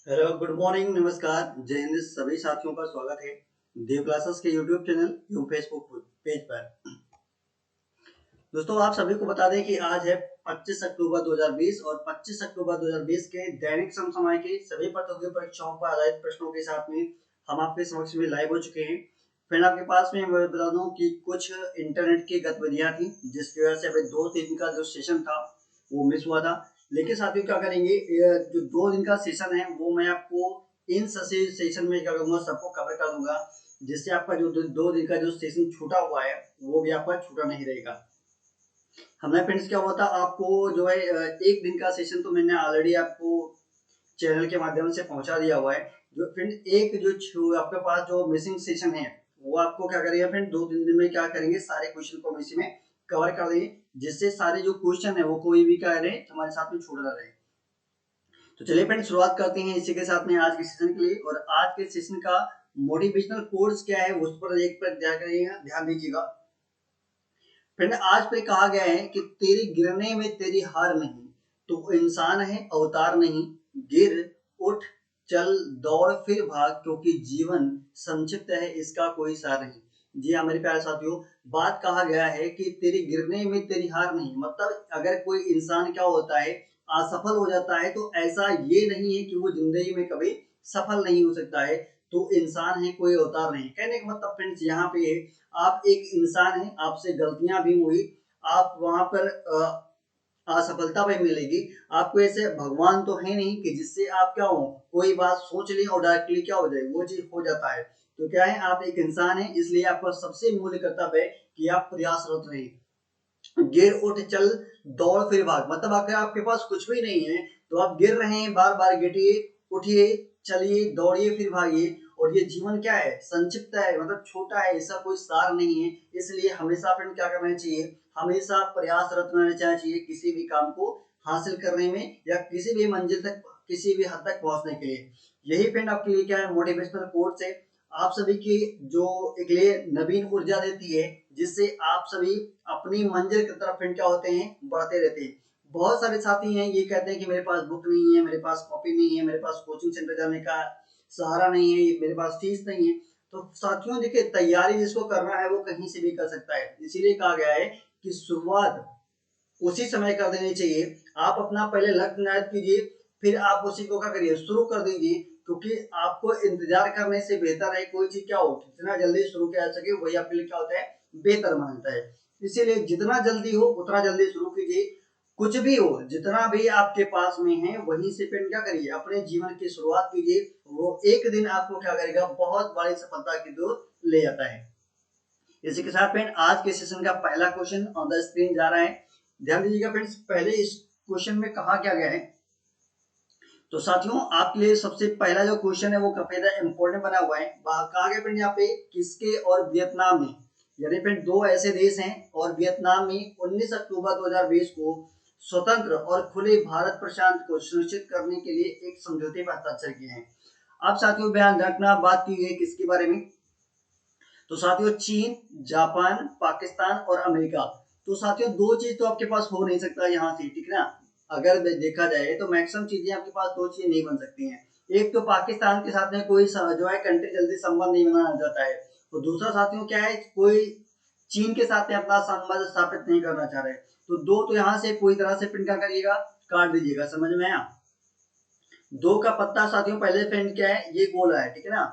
Hello, good morning, नमस्कार, जय हिंद। सभी साथियों का स्वागत है देव क्लासेस के यूट्यूब चैनल एवं फेसबुक पेज पर। दोस्तों, आप सभी को बता दें कि आज है 25 अक्टूबर 2020 और 25 अक्टूबर 2020 के दैनिक समसामयिक की सभी प्रतियोगी परीक्षाओं पर आधारित प्रश्नों के साथ में हम आपके समक्ष में लाइव हो चुके हैं। फ्रेंड, आपके पास में मैं बता दूं कि कुछ इंटरनेट की गतिविधियां थी जिसकी वजह से अभी 2 दिन का जो सेशन था वो मिस हुआ था। लेकिन साथियों, क्या करेंगे, ये जो 2 दिन का सेशन है वो मैं आपको इन सेशन में क्या करूंगा, सबको कवर कर दूंगा, जिससे आपका जो 2 दिन का जो सेशन छूटा हुआ है वो भी आपका छूटा नहीं रहेगा। हमारे फ्रेंड्स, क्या हुआ था, आपको जो है 1 दिन का सेशन तो मैंने ऑलरेडी आपको चैनल के माध्यम से पहुंचा दिया हुआ है। जो फ्रेंड एक जो आपके पास जो मिसिंग सेशन है वो आपको क्या करेंगे फ्रेंड, 2-3 दिन में क्या करेंगे, सारे क्वेश्चन को हम इसी में कवर कर देंगे, जिससे सारे जो क्वेश्चन है वो कोई भी क्या रहे हमारे साथ में छूट ना रहे। तो चलिए फ्रेंड, शुरुआत करते हैं इसी के साथ में आज के सेशन के लिए। और आज के सेशन का मोटिवेशनल कोर्स क्या है उस पर एक पर ध्यान दीजिएगा। फ्रेंड, आज पे कहा गया है कि तेरी गिरने में तेरी हार नहीं, तो इंसान है अवतार नहीं। गिर, उठ, चल, दौड़, फिर भाग, क्योंकि जीवन संक्षिप्त है, इसका कोई सार नहीं। जी हाँ मेरे प्यारे साथियों, बात कहा गया है कि तेरी गिरने में तेरी हार नहीं, मतलब अगर कोई इंसान क्या होता है, असफल हो जाता है, तो ऐसा ये नहीं है कि वो जिंदगी में कभी सफल नहीं हो सकता है। तो इंसान है, कोई अवतार नहीं। कहने का मतलब फ्रेंड्स यहाँ पे है, आप एक इंसान हैं, आपसे गलतियां भी हुई, आप वहां पर असफलता भी मिलेगी। आपको ऐसे भगवान तो है नहीं कि जिससे आप क्या हो, कोई बात सोच ली और डायरेक्टली क्या हो जाए, वो चीज हो जाता है। तो क्या है, आप एक इंसान है, इसलिए आपका सबसे मूल्य कर्तव्य है कि आप प्रयासरत रहिए। गिर, उठ, चल, दौड़, फिर भाग, मतलब अगर आपके पास कुछ भी नहीं है तो आप गिर रहे हैं, बार बार गिरिए, उठिए, चलिए, दौड़िए, फिर भागिए। और ये जीवन क्या है, संक्षिप्त है, मतलब छोटा है, ऐसा कोई सार नहीं है। इसलिए हमेशा फ्रेंड क्या करना चाहिए, हमेशा प्रयासरत रहना चाहिए किसी भी काम को हासिल करने में या किसी भी मंजिल तक, किसी भी हद तक पहुंचने के लिए। यही फ्रेंड आपके लिए क्या है, मोटिवेशनल कोट्स है, आप सभी की जो एक लिए नवीन ऊर्जा देती है, जिससे आप सभी अपनी मंजिल की तरफ क्या होते हैं, बढ़ते रहते हैं। बहुत सारे साथी हैं, ये कहते हैं कि मेरे पास बुक नहीं है, मेरे पास कॉपी नहीं है, मेरे पास कोचिंग सेंटर जाने का सहारा नहीं है, मेरे पास फीस नहीं है। तो साथियों देखिए, तैयारी जिसको करना है वो कहीं से भी कर सकता है। इसीलिए कहा गया है कि शुरुआत उसी समय कर देनी चाहिए। आप अपना पहले लक्ष्य निर्धारित कीजिए, फिर आप उसी को क्या करिए, शुरू कर दीजिए। क्योंकि आपको इंतजार करने से बेहतर है कोई चीज क्या हो, जितना जल्दी शुरू किया जा सके वही आपके लिए क्या होता है, बेहतर मानता है। इसीलिए जितना जल्दी हो उतना जल्दी शुरू कीजिए। कुछ भी हो, जितना भी आपके पास में है वहीं से पेन क्या करिए, अपने जीवन की शुरुआत कीजिए। वो एक दिन आपको क्या करेगा, बहुत बड़ी सफलता की दूर ले जाता है। इसी के साथ फ्रेंड, आज के सेशन का पहला क्वेश्चन ऑन द स्क्रीन जा रहा है। ध्यान दीजिएगा फ्रेंड्स, पहले इस क्वेश्चन में कहा क्या गया है। तो साथियों, आपके लिए सबसे पहला जो क्वेश्चन है वो काफी इंपॉर्टेंट बना हुआ है। कहा गया फ्रेंड यहाँ पे, किसके और वियतनाम में, यानी फ्रेंड दो ऐसे देश हैं और वियतनाम में 19 अक्टूबर 2020 को स्वतंत्र और खुले भारत प्रशांत को सुनिश्चित करने के लिए एक समझौते पर हस्ताक्षर किए हैं। अब साथियों ध्यान रखना, बात की गई किसके बारे में, तो साथियों चीन, जापान, पाकिस्तान और अमेरिका। तो साथियों दो चीज तो आपके पास हो नहीं सकता यहाँ से, ठीक है ना। अगर देखा जाए तो मैक्सिमम चीजें आपके पास दो चीजें नहीं बन सकती हैं। एक तो पाकिस्तान के साथ में कोई जो है कंट्री जल्दी संबंध नहीं बनाना चाहता है, तो दूसरा साथियों क्या है, कोई चीन के साथ में अपना संबंध स्थापित नहीं करना चाह रहे। तो दो तो यहाँ से पूरी तरह से प्रिंट करिएगा, काट दीजिएगा, समझ में आया। दो का पत्ता साथियों पहले फ्रेंड क्या है, ये गोला है, ठीक है ना।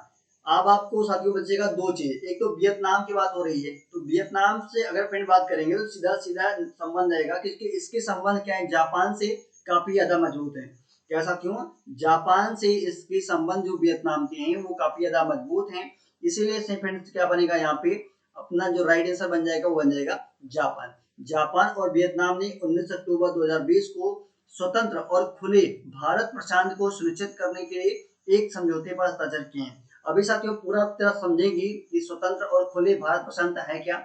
अब आपको साथियों बचेगा दो चीज, एक तो वियतनाम की बात हो रही है, तो वियतनाम से अगर फ्रेंड बात करेंगे तो सीधा सीधा संबंध आएगा, क्योंकि इसके संबंध क्या है, जापान से काफी ज्यादा मजबूत है। क्या साथियों, जापान से इसके संबंध जो वियतनाम के हैं वो काफी ज्यादा मजबूत हैं। इसीलिए से फ्रेंड्स क्या बनेगा यहाँ पे, अपना जो राइट आंसर बन जाएगा वो बन जाएगा जापान। जापान और वियतनाम ने 19 अक्टूबर 2020 को स्वतंत्र और खुले भारत प्रशांत को सुनिश्चित करने के लिए एक समझौते पर हस्ताक्षर किए हैं। अभी साथियों पूरा तरह समझेंगे कि स्वतंत्र और खुले भारत प्रशांत है क्या।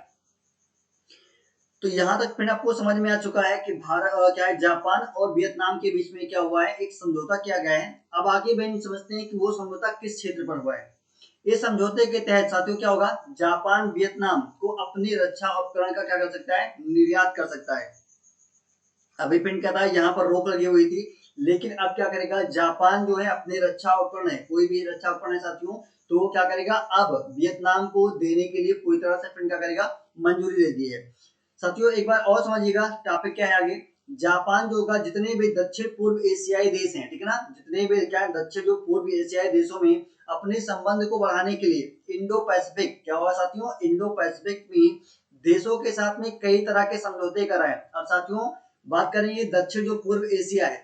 तो यहाँ तक फिर आपको समझ में आ चुका है कि भारत क्या है, जापान और वियतनाम के बीच में क्या हुआ है, एक समझौता किया गया है। अब आगे बहन समझते हैं कि वो समझौता किस क्षेत्र पर हुआ है। इस समझौते के तहत साथियों क्या होगा, जापान वियतनाम को अपनी रक्षा उपकरण का क्या कर सकता है, निर्यात कर सकता है। अभी पिंड कहता है यहाँ पर रोक लगी हुई थी, लेकिन अब क्या करेगा, जापान जो है अपने रक्षा उपकरण है, कोई भी रक्षा उपकरण है साथियों, तो वो क्या करेगा, अब वियतनाम को देने के लिए पूरी तरह से फिर क्या करेगा, मंजूरी दे दी है। साथियों एक बार और समझिएगा टॉपिक क्या है आगे। जापान जो होगा, जितने भी दक्षिण पूर्व एशियाई देश हैं, ठीक है ना, जितने भी क्या दक्षिण जो पूर्व एशियाई देशों में अपने संबंध को बढ़ाने के लिए इंडो पैसिफिक, क्या होगा साथियों, इंडो पैसिफिक में देशों के साथ में कई तरह के समझौते कराए। अब साथियों बात करेंगे दक्षिण जो पूर्व एशिया है,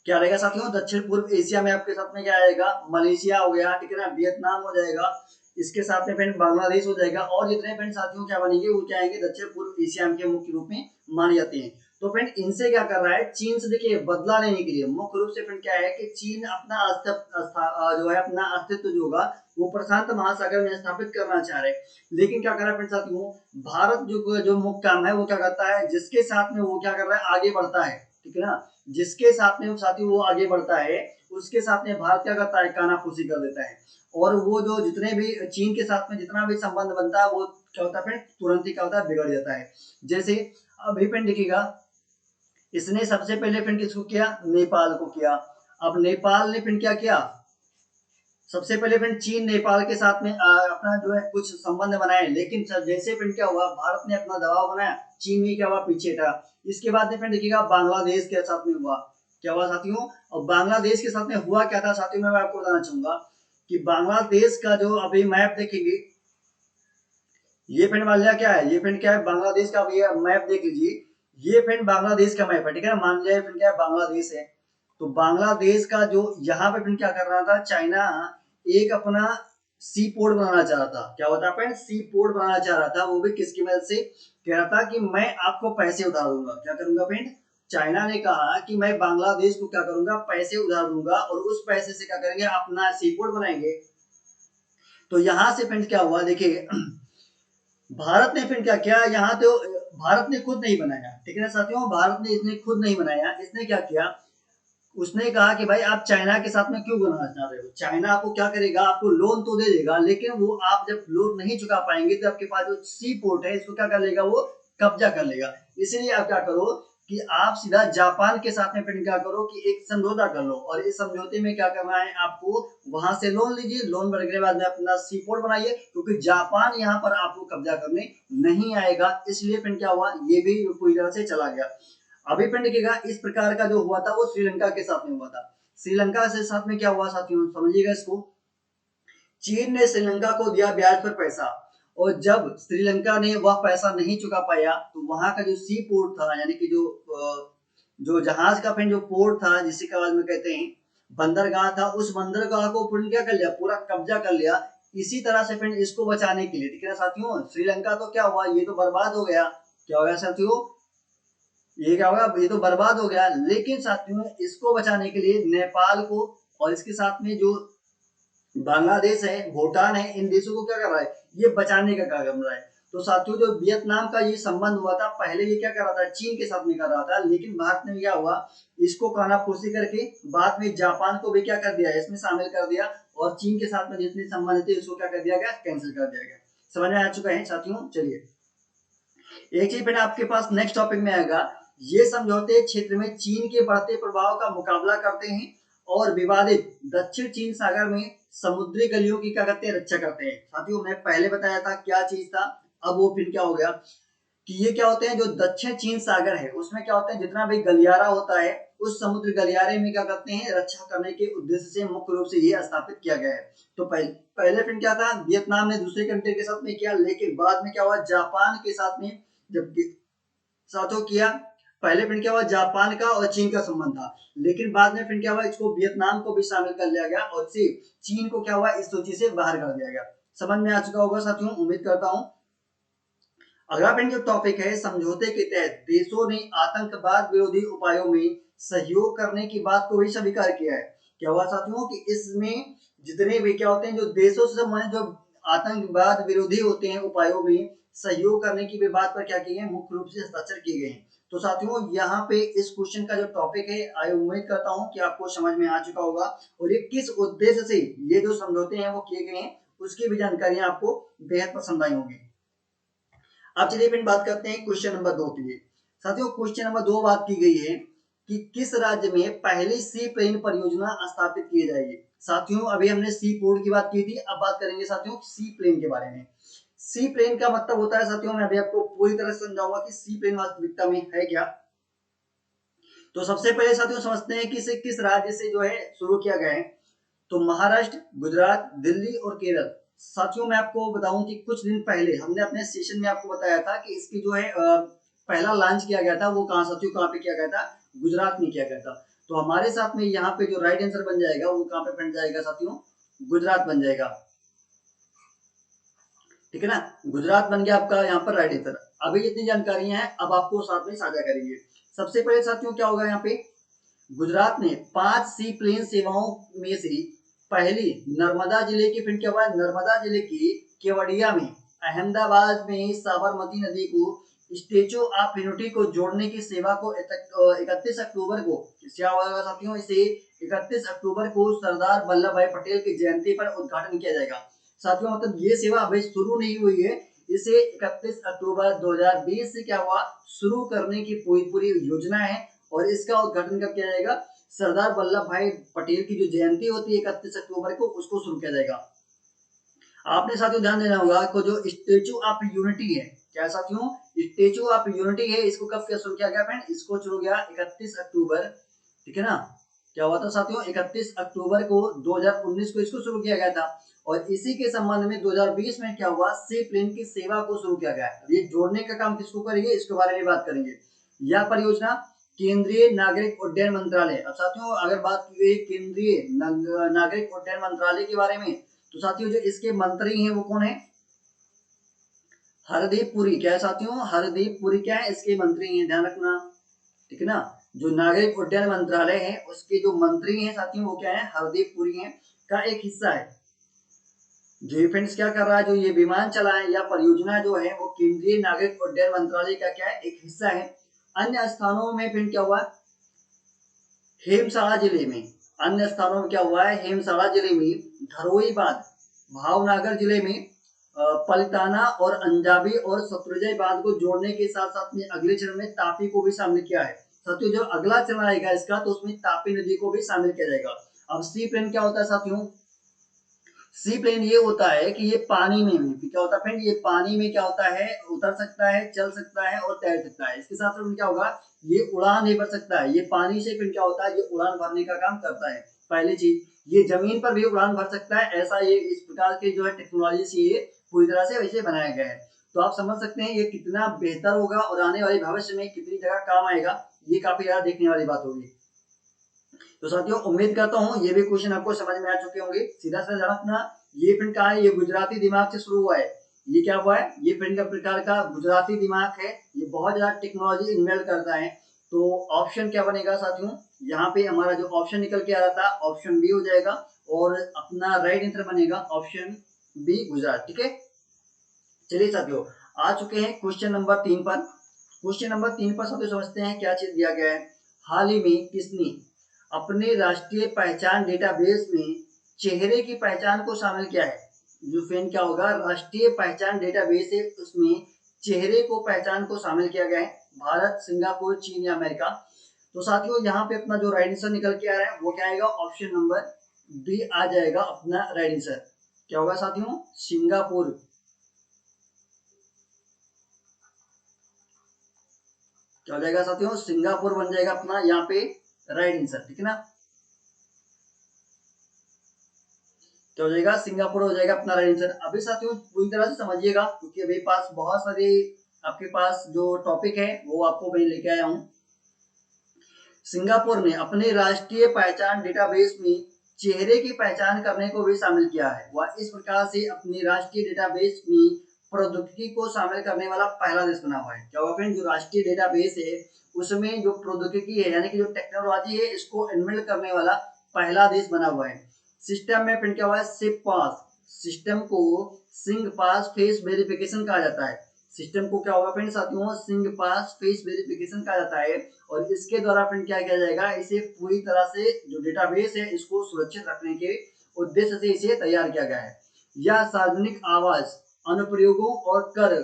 क्या रहेगा साथियों, दक्षिण पूर्व एशिया में आपके साथ में क्या आएगा, मलेशिया हो गया, ठीक है ना, वियतनाम हो जाएगा, इसके साथ में फ्रेंड बांग्लादेश हो जाएगा, और जितने फ्रेंड साथियों क्या बनेंगे वो क्या आएंगे, दक्षिण पूर्व एशिया के मुख्य रूप में माने जाते हैं। तो फ्रेंड इनसे क्या कर रहा है, चीन से देखिए बदला लेने के लिए मुख्य रूप से फ्रेंड क्या है कि चीन अपना जो है अपना अस्तित्व जो होगा वो प्रशांत महासागर में स्थापित करना चाह रहे हैं। लेकिन क्या कर रहा है फ्रेंड साथियों, भारत जो मुख्य काम है वो क्या करता है, जिसके साथ में वो क्या कर रहा है, आगे बढ़ता है, ठीक है ना, जिसके साथ में साथियों वो आगे बढ़ता है उसके साथ में भारत क्या करता है, कानाफूसी कर देता है। और वो जो जितने भी चीन के साथ में जितना भी संबंध बनता है वो क्या होता है फ्रेंड, तुरंत ही क्या होता है, बिगड़ जाता है। जैसे अभी फ्रेंड देखिएगा, इसने सबसे पहले फ्रेंड किसको किया, नेपाल को किया। अब नेपाल ने फ्रेंड क्या किया, सबसे पहले फ्रेंड चीन नेपाल के साथ में अपना जो है कुछ संबंध बनाए, लेकिन जैसे फ्रेंड क्या हुआ, भारत ने अपना दबाव बनाया, चीन भी क्या हुआ, पीछे था। इसके बाद में फ्रेंड देखिएगा बांग्लादेश के साथ में हुआ, क्या हुआ साथियों, और बांग्लादेश के साथ में हुआ क्या था साथियों, मैं आपको बताना चाहूंगा कि बांग्लादेश का जो अभी मैप देखेंगे, ये फ्रेंड मान लिया क्या है, ये फ्रेंड क्या है, बांग्लादेश का ये मैप देख लीजिए, ये फ्रेंड बांग्लादेश का मैप है, ठीक है ना, मान लिया फ्रेंड क्या है, बांग्लादेश है। तो बांग्लादेश का जो यहाँ पे फ्रेंड क्या कर रहा था, चाइना एक अपना सी पोर्ट बनाना चाह रहा था, क्या होता फ्रेंड, सी पोर्ट बनाना चाह रहा था, वो भी किसकी मदद से, कह रहा था कि मैं आपको पैसे उधार दूंगा, क्या करूंगा फ्रेंड, चाइना ने कहा कि मैं बांग्लादेश को क्या करूंगा, पैसे उधार दूंगा, और उस पैसे से क्या करेंगे, अपना सी पोर्ट बनाएंगे। तो यहाँ से फ्रेंड क्या हुआ देखिए, भारत ने फिर क्या किया, यहाँ तो भारत ने खुद नहीं बनाया, ठीक है ना साथियों, भारत ने इसने खुद नहीं बनाया, इसने क्या किया, उसने कहा कि भाई आप चाइना के साथ में क्यों बनाना चाह रहे हो, चाइना आपको क्या करेगा, आपको लोन तो दे देगा, लेकिन वो आप जब लोन नहीं चुका पाएंगे तो आपके पास जो सी पोर्ट है इसको क्या कर लेगा, वो कब्जा कर लेगा। इसीलिए आप क्या करो कि आप सीधा जापान के साथ में फिर क्या करो कि एक समझौता कर लो, और इस समझौते में क्या करना है आपको, वहां से लोन लीजिए, लोन भरने के बाद में अपना सी पोर्ट बनाइए, क्योंकि जापान यहाँ पर आपको कब्जा करने नहीं आएगा। इसलिए फिर क्या हुआ, ये भी पूरी तरह से चला गया। अभी फ्रेंड देखिएगा, इस प्रकार का जो हुआ था वो श्रीलंका के साथ में हुआ था। श्रीलंका से साथ में क्या हुआ साथियों, समझिएगा इसको, चीन ने श्रीलंका को दिया ब्याज पर पैसा, और जब श्रीलंका ने वह पैसा नहीं चुका पाया तो वहां का जो सी पोर्ट था, यानी कि जो जहाज का फ्रेंड जो पोर्ट था, जिसे के बाद में कहते हैं बंदरगाह था, उस बंदरगाह को फ्रेंड क्या कर लिया, पूरा कब्जा कर लिया। इसी तरह से फ्रेंड इसको बचाने के लिए, ठीक है ना साथियों, श्रीलंका तो क्या हुआ, ये तो बर्बाद हो गया, क्या हो गया साथियों, ये क्या होगा, ये तो बर्बाद हो गया। लेकिन साथियों इसको बचाने के लिए नेपाल को और इसके साथ में जो बांग्लादेश है, भूटान है, इन देशों को क्या कर रहा है, ये बचाने का कार्य कर रहा है। तो साथियों जो वियतनाम का ये संबंध हुआ था, पहले ये क्या कर रहा था, चीन के साथ में कर रहा था, लेकिन भारत ने क्या हुआ, इसको कानाफूसी करके बाद में जापान को भी क्या कर दिया, इसमें शामिल कर दिया, और चीन के साथ में जितने संबंध थे इसको क्या कर दिया गया, कैंसिल कर दिया गया। समझ में आ चुका है साथियों। चलिए एक चीज फिर आपके पास नेक्स्ट टॉपिक में आएगा, ये समझौते क्षेत्र में चीन के बढ़ते प्रभाव का मुकाबला करते हैं और विवादित दक्षिण चीन सागर में समुद्री गलियों की क्या करते हैं, रक्षा करते हैं। साथियों मैं पहले बताया था क्या चीज था, अब वो फिर क्या हो गया कि ये क्या होते हैं, जो दक्षिण चीन सागर है उसमें क्या होता है, जितना भी गलियारा होता है उस समुद्र गलियारे में क्या करते हैं, रक्षा करने के उद्देश्य से मुख्य रूप से ये स्थापित किया गया है। तो पहले फिर क्या था, वियतनाम ने दूसरे कंट्री के साथ में किया, लेकिन बाद में क्या हुआ, जापान के साथ में जब साथों किया, पहले फिर क्या हुआ, जापान का और चीन का संबंध था, लेकिन बाद में फिर क्या हुआ, इसको वियतनाम को भी शामिल कर लिया गया, और चीन को क्या हुआ, इस सूची से बाहर कर दिया गया। समझ में आ चुका होगा साथियों, उम्मीद करता हूं। अगला फिर जो टॉपिक है, समझौते के तहत देशों ने आतंकवाद विरोधी उपायों में सहयोग करने की बात को भी स्वीकार किया है। क्या हुआ साथियों कि इसमें जितने भी क्या होते हैं, जो देशों से संबंधित जो आतंकवाद विरोधी होते हैं उपायों में सहयोग करने की भी बात पर क्या किए हैं, मुख्य रूप से हस्ताक्षर किए गए हैं। तो साथियों यहाँ पे इस क्वेश्चन का जो टॉपिक है, आई उम्मीद करता हूँ कि आपको समझ में आ चुका होगा, और ये किस उद्देश्य से ये जो समझौते हैं वो किए गए हैं उसकी भी जानकारी आपको बेहद पसंद आई होगी। अब चलिए फिर बात करते हैं क्वेश्चन नंबर 2 के लिए। साथियों क्वेश्चन नंबर 2 बात की गई है कि किस राज्य में पहली सी प्लेन परियोजना स्थापित की जाएगी। साथियों अभी हमने सी पोर्ट की बात की थी, अब बात करेंगे साथियों सी प्लेन के बारे में। सी प्लेन का मतलब होता है साथियों, मैं अभी आपको पूरी तरह से समझाऊंगा कि सी प्लेन वास्तविकता में है क्या। तो सबसे पहले साथियों समझते हैं कि इसे किस राज्य से जो है शुरू किया गया है। तो महाराष्ट्र, गुजरात, दिल्ली और केरल। साथियों मैं आपको बताऊं कि कुछ दिन पहले हमने अपने सेशन में आपको बताया था कि इसकी जो है पहला लॉन्च किया गया था, वो कहाँ साथियों कहाँ पे किया गया था, गुजरात में किया गया था। तो हमारे साथ में यहाँ पे जो राइट आंसर बन जाएगा वो कहाँ पे बन जाएगा साथियों, गुजरात बन जाएगा। ठीक है ना, गुजरात बन गया आपका यहाँ पर राइट आंसर। अभी जितनी जानकारी है अब आपको साथ में साझा करेंगे। सबसे पहले साथियों क्या होगा यहाँ पे, गुजरात ने 5 सी प्लेन सेवाओं में से पहली नर्मदा जिले की, फिर क्या हुआ, नर्मदा जिले के केवड़िया में अहमदाबाद में साबरमती नदी को स्टेचू ऑफ यूनिटी को जोड़ने की सेवा को 31 अक्टूबर को, क्या होगा साथियों, इसे 31 अक्टूबर को सरदार वल्लभ भाई पटेल की जयंती पर उद्घाटन किया जाएगा। साथियों मतलब ये सेवा अभी शुरू नहीं हुई है, इसे 31 अक्टूबर 2020 से क्या हुआ, शुरू करने की पूरी योजना है। और इसका उद्घाटन कब किया जाएगा, सरदार वल्लभ भाई पटेल की जो जयंती होती है 31 अक्टूबर को, उसको शुरू किया जाएगा। आपने साथियों ध्यान देना होगा को जो स्टेचू ऑफ यूनिटी है, क्या साथियों, स्टेचू ऑफ यूनिटी है, इसको कब शुरू किया गया फ्रेंड, इसको शुरू किया 31 अक्टूबर, ठीक है ना। क्या हुआ था साथियों, 31 अक्टूबर को 2019 को इसको शुरू किया गया था। और इसी के संबंध में 2020 में क्या हुआ, सी प्लेन की सेवा को शुरू किया गया। ये जोड़ने का काम किसको करेंगे, इसके बारे में बात करेंगे। यह परियोजना केंद्रीय नागरिक उड्डयन मंत्रालय, अब साथियों अगर बात की गई केंद्रीय नागरिक उड्डयन मंत्रालय के बारे में, तो साथियों जो इसके मंत्री हैं वो कौन है, हरदीप पुरी। क्या है साथियों, हरदीप पुरी क्या है, इसके मंत्री हैं, ध्यान रखना, ठीक है ना। जो नागरिक उड्डयन मंत्रालय है उसके जो मंत्री हैं साथियों वो क्या है, हरदीप पुरी हैं, का एक हिस्सा है। जो फ्रेंड्स क्या कर रहा है, जो ये विमान चलाए या परियोजना जो है वो केंद्रीय नागरिक उड्डयन मंत्रालय का क्या है, एक हिस्सा है। अन्य स्थानों में फिर क्या हुआ, हेमसाड़ा जिले में, अन्य स्थानों में क्या हुआ है, हेमसाड़ा जिले में धरोई बांध, भावनगर जिले में पलिताना और अंजाबी और शत्रुंजय बांध को जोड़ने के साथ साथ में अगले चरण में तापी को भी शामिल किया है। साथियों जो अगला चरण आएगा इसका, तो उसमें तापी नदी को भी शामिल किया जाएगा। अब सी प्लेन क्या होता है साथियों, सी प्लेन ये होता है कि ये पानी में भी क्या होता है फ्रेंड, ये पानी में क्या होता है, उतर सकता है, चल सकता है और तैर सकता है। इसके साथ साथ क्या होगा, ये उड़ान नहीं भर सकता है, ये पानी से फिर क्या होता है, ये उड़ान भरने का काम करता है। पहली चीज, ये जमीन पर भी उड़ान भर सकता है, ऐसा ये इस प्रकार की जो है टेक्नोलॉजी से ये पूरी तरह से वैसे बनाया गया है। तो आप समझ सकते हैं ये कितना बेहतर होगा और आने वाले भविष्य में कितनी जगह काम आएगा, ये काफी ज्यादा देखने वाली बात होगी। तो साथियों उम्मीद करता हूँ ये भी क्वेश्चन आपको समझ में आ चुके होंगे। सीधा सा रखना, ये प्रिंट कहा है, ये गुजराती दिमाग से शुरू हुआ है। ये क्या हुआ है, ये प्रिंट का प्रकार का गुजराती दिमाग है, ये बहुत ज्यादा टेक्नोलॉजी इन्वेल्व करता है। तो ऑप्शन क्या बनेगा साथियों, यहाँ पे हमारा जो ऑप्शन निकल के आ रहा था ऑप्शन बी हो जाएगा, और अपना राइट आंसर बनेगा ऑप्शन बी गुजरात। ठीक है, चलिए साथियों आ चुके हैं क्वेश्चन नंबर 3 पर। क्वेश्चन नंबर 3 पर साथियों समझते हैं क्या चीज दिया गया है। हाल ही में किसने अपने राष्ट्रीय पहचान डेटाबेस में चेहरे की पहचान को शामिल किया है। जो फ्रेंड क्या होगा, राष्ट्रीय पहचान डेटाबेस है उसमें चेहरे को पहचान को शामिल किया गया है। भारत, सिंगापुर, चीन या अमेरिका। तो साथियों यहाँ पे अपना जो राइट आंसर निकल के आ रहा है वो क्या आएगा, ऑप्शन नंबर बी आ जाएगा अपना राइट आंसर। क्या होगा साथियों, सिंगापुर। क्या हो जाएगा साथियों, सिंगापुर बन जाएगा अपना यहाँ पे राइट आंसर। ठीक है ना, तो हो जाएगा सिंगापुर हो जाएगा अपना राइट आंसर। अभी साथियों पूरी तरह से समझिएगा क्योंकि अभी पास बहुत सारे आपके पास जो टॉपिक है वो आपको मैं लेके आया हूँ। सिंगापुर ने अपने राष्ट्रीय पहचान डेटाबेस में चेहरे की पहचान करने को भी शामिल किया है। वह इस प्रकार से अपनी राष्ट्रीय डेटाबेस में प्रौद्योगिकी को शामिल करने वाला पहला देश बना हुआ है। क्या हुआ फ्रेंड, जो राष्ट्रीय डेटाबेस है उसमें जो प्रौद्योगिकी है यानी कि जो टेक्नोलॉजी है इसको इन्वेंट करने वाला पहला देश बना हुआ है। सिस्टम में प्रिंट क्या हुआ है, सिप पास, सिस्टम को सिंग पास फेस वेरिफिकेशन कहा जाता है। सिस्टम को क्या होगा फ्रेंड साथियों, सिंग पास फेस वेरिफिकेशन कहा जाता है। और इसके द्वारा फ्रेंड क्या किया जाएगा, इसे पूरी तरह से जो डेटाबेस है इसको सुरक्षित रखने के उद्देश्य से इसे तैयार किया गया है। यह सार्वजनिक आवास, अनुप्रयोगों और कर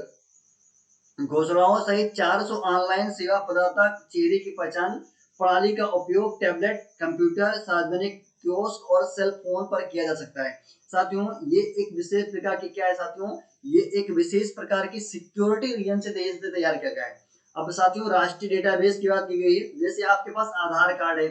घोषणाओं सहित 400 ऑनलाइन सेवा प्रदाता चेहरे की पहचान प्रणाली का उपयोग टैबलेट, कंप्यूटर, सार्वजनिक कियोस्क और सेल फोन पर किया जा सकता है। साथियों ये एक विशेष प्रकार की क्या है साथियों, ये एक विशेष प्रकार की सिक्योरिटी रीजन से देश से तैयार किया गया है। अब साथियों राष्ट्रीय डेटाबेस की बात की गई है, जैसे आपके पास आधार कार्ड है,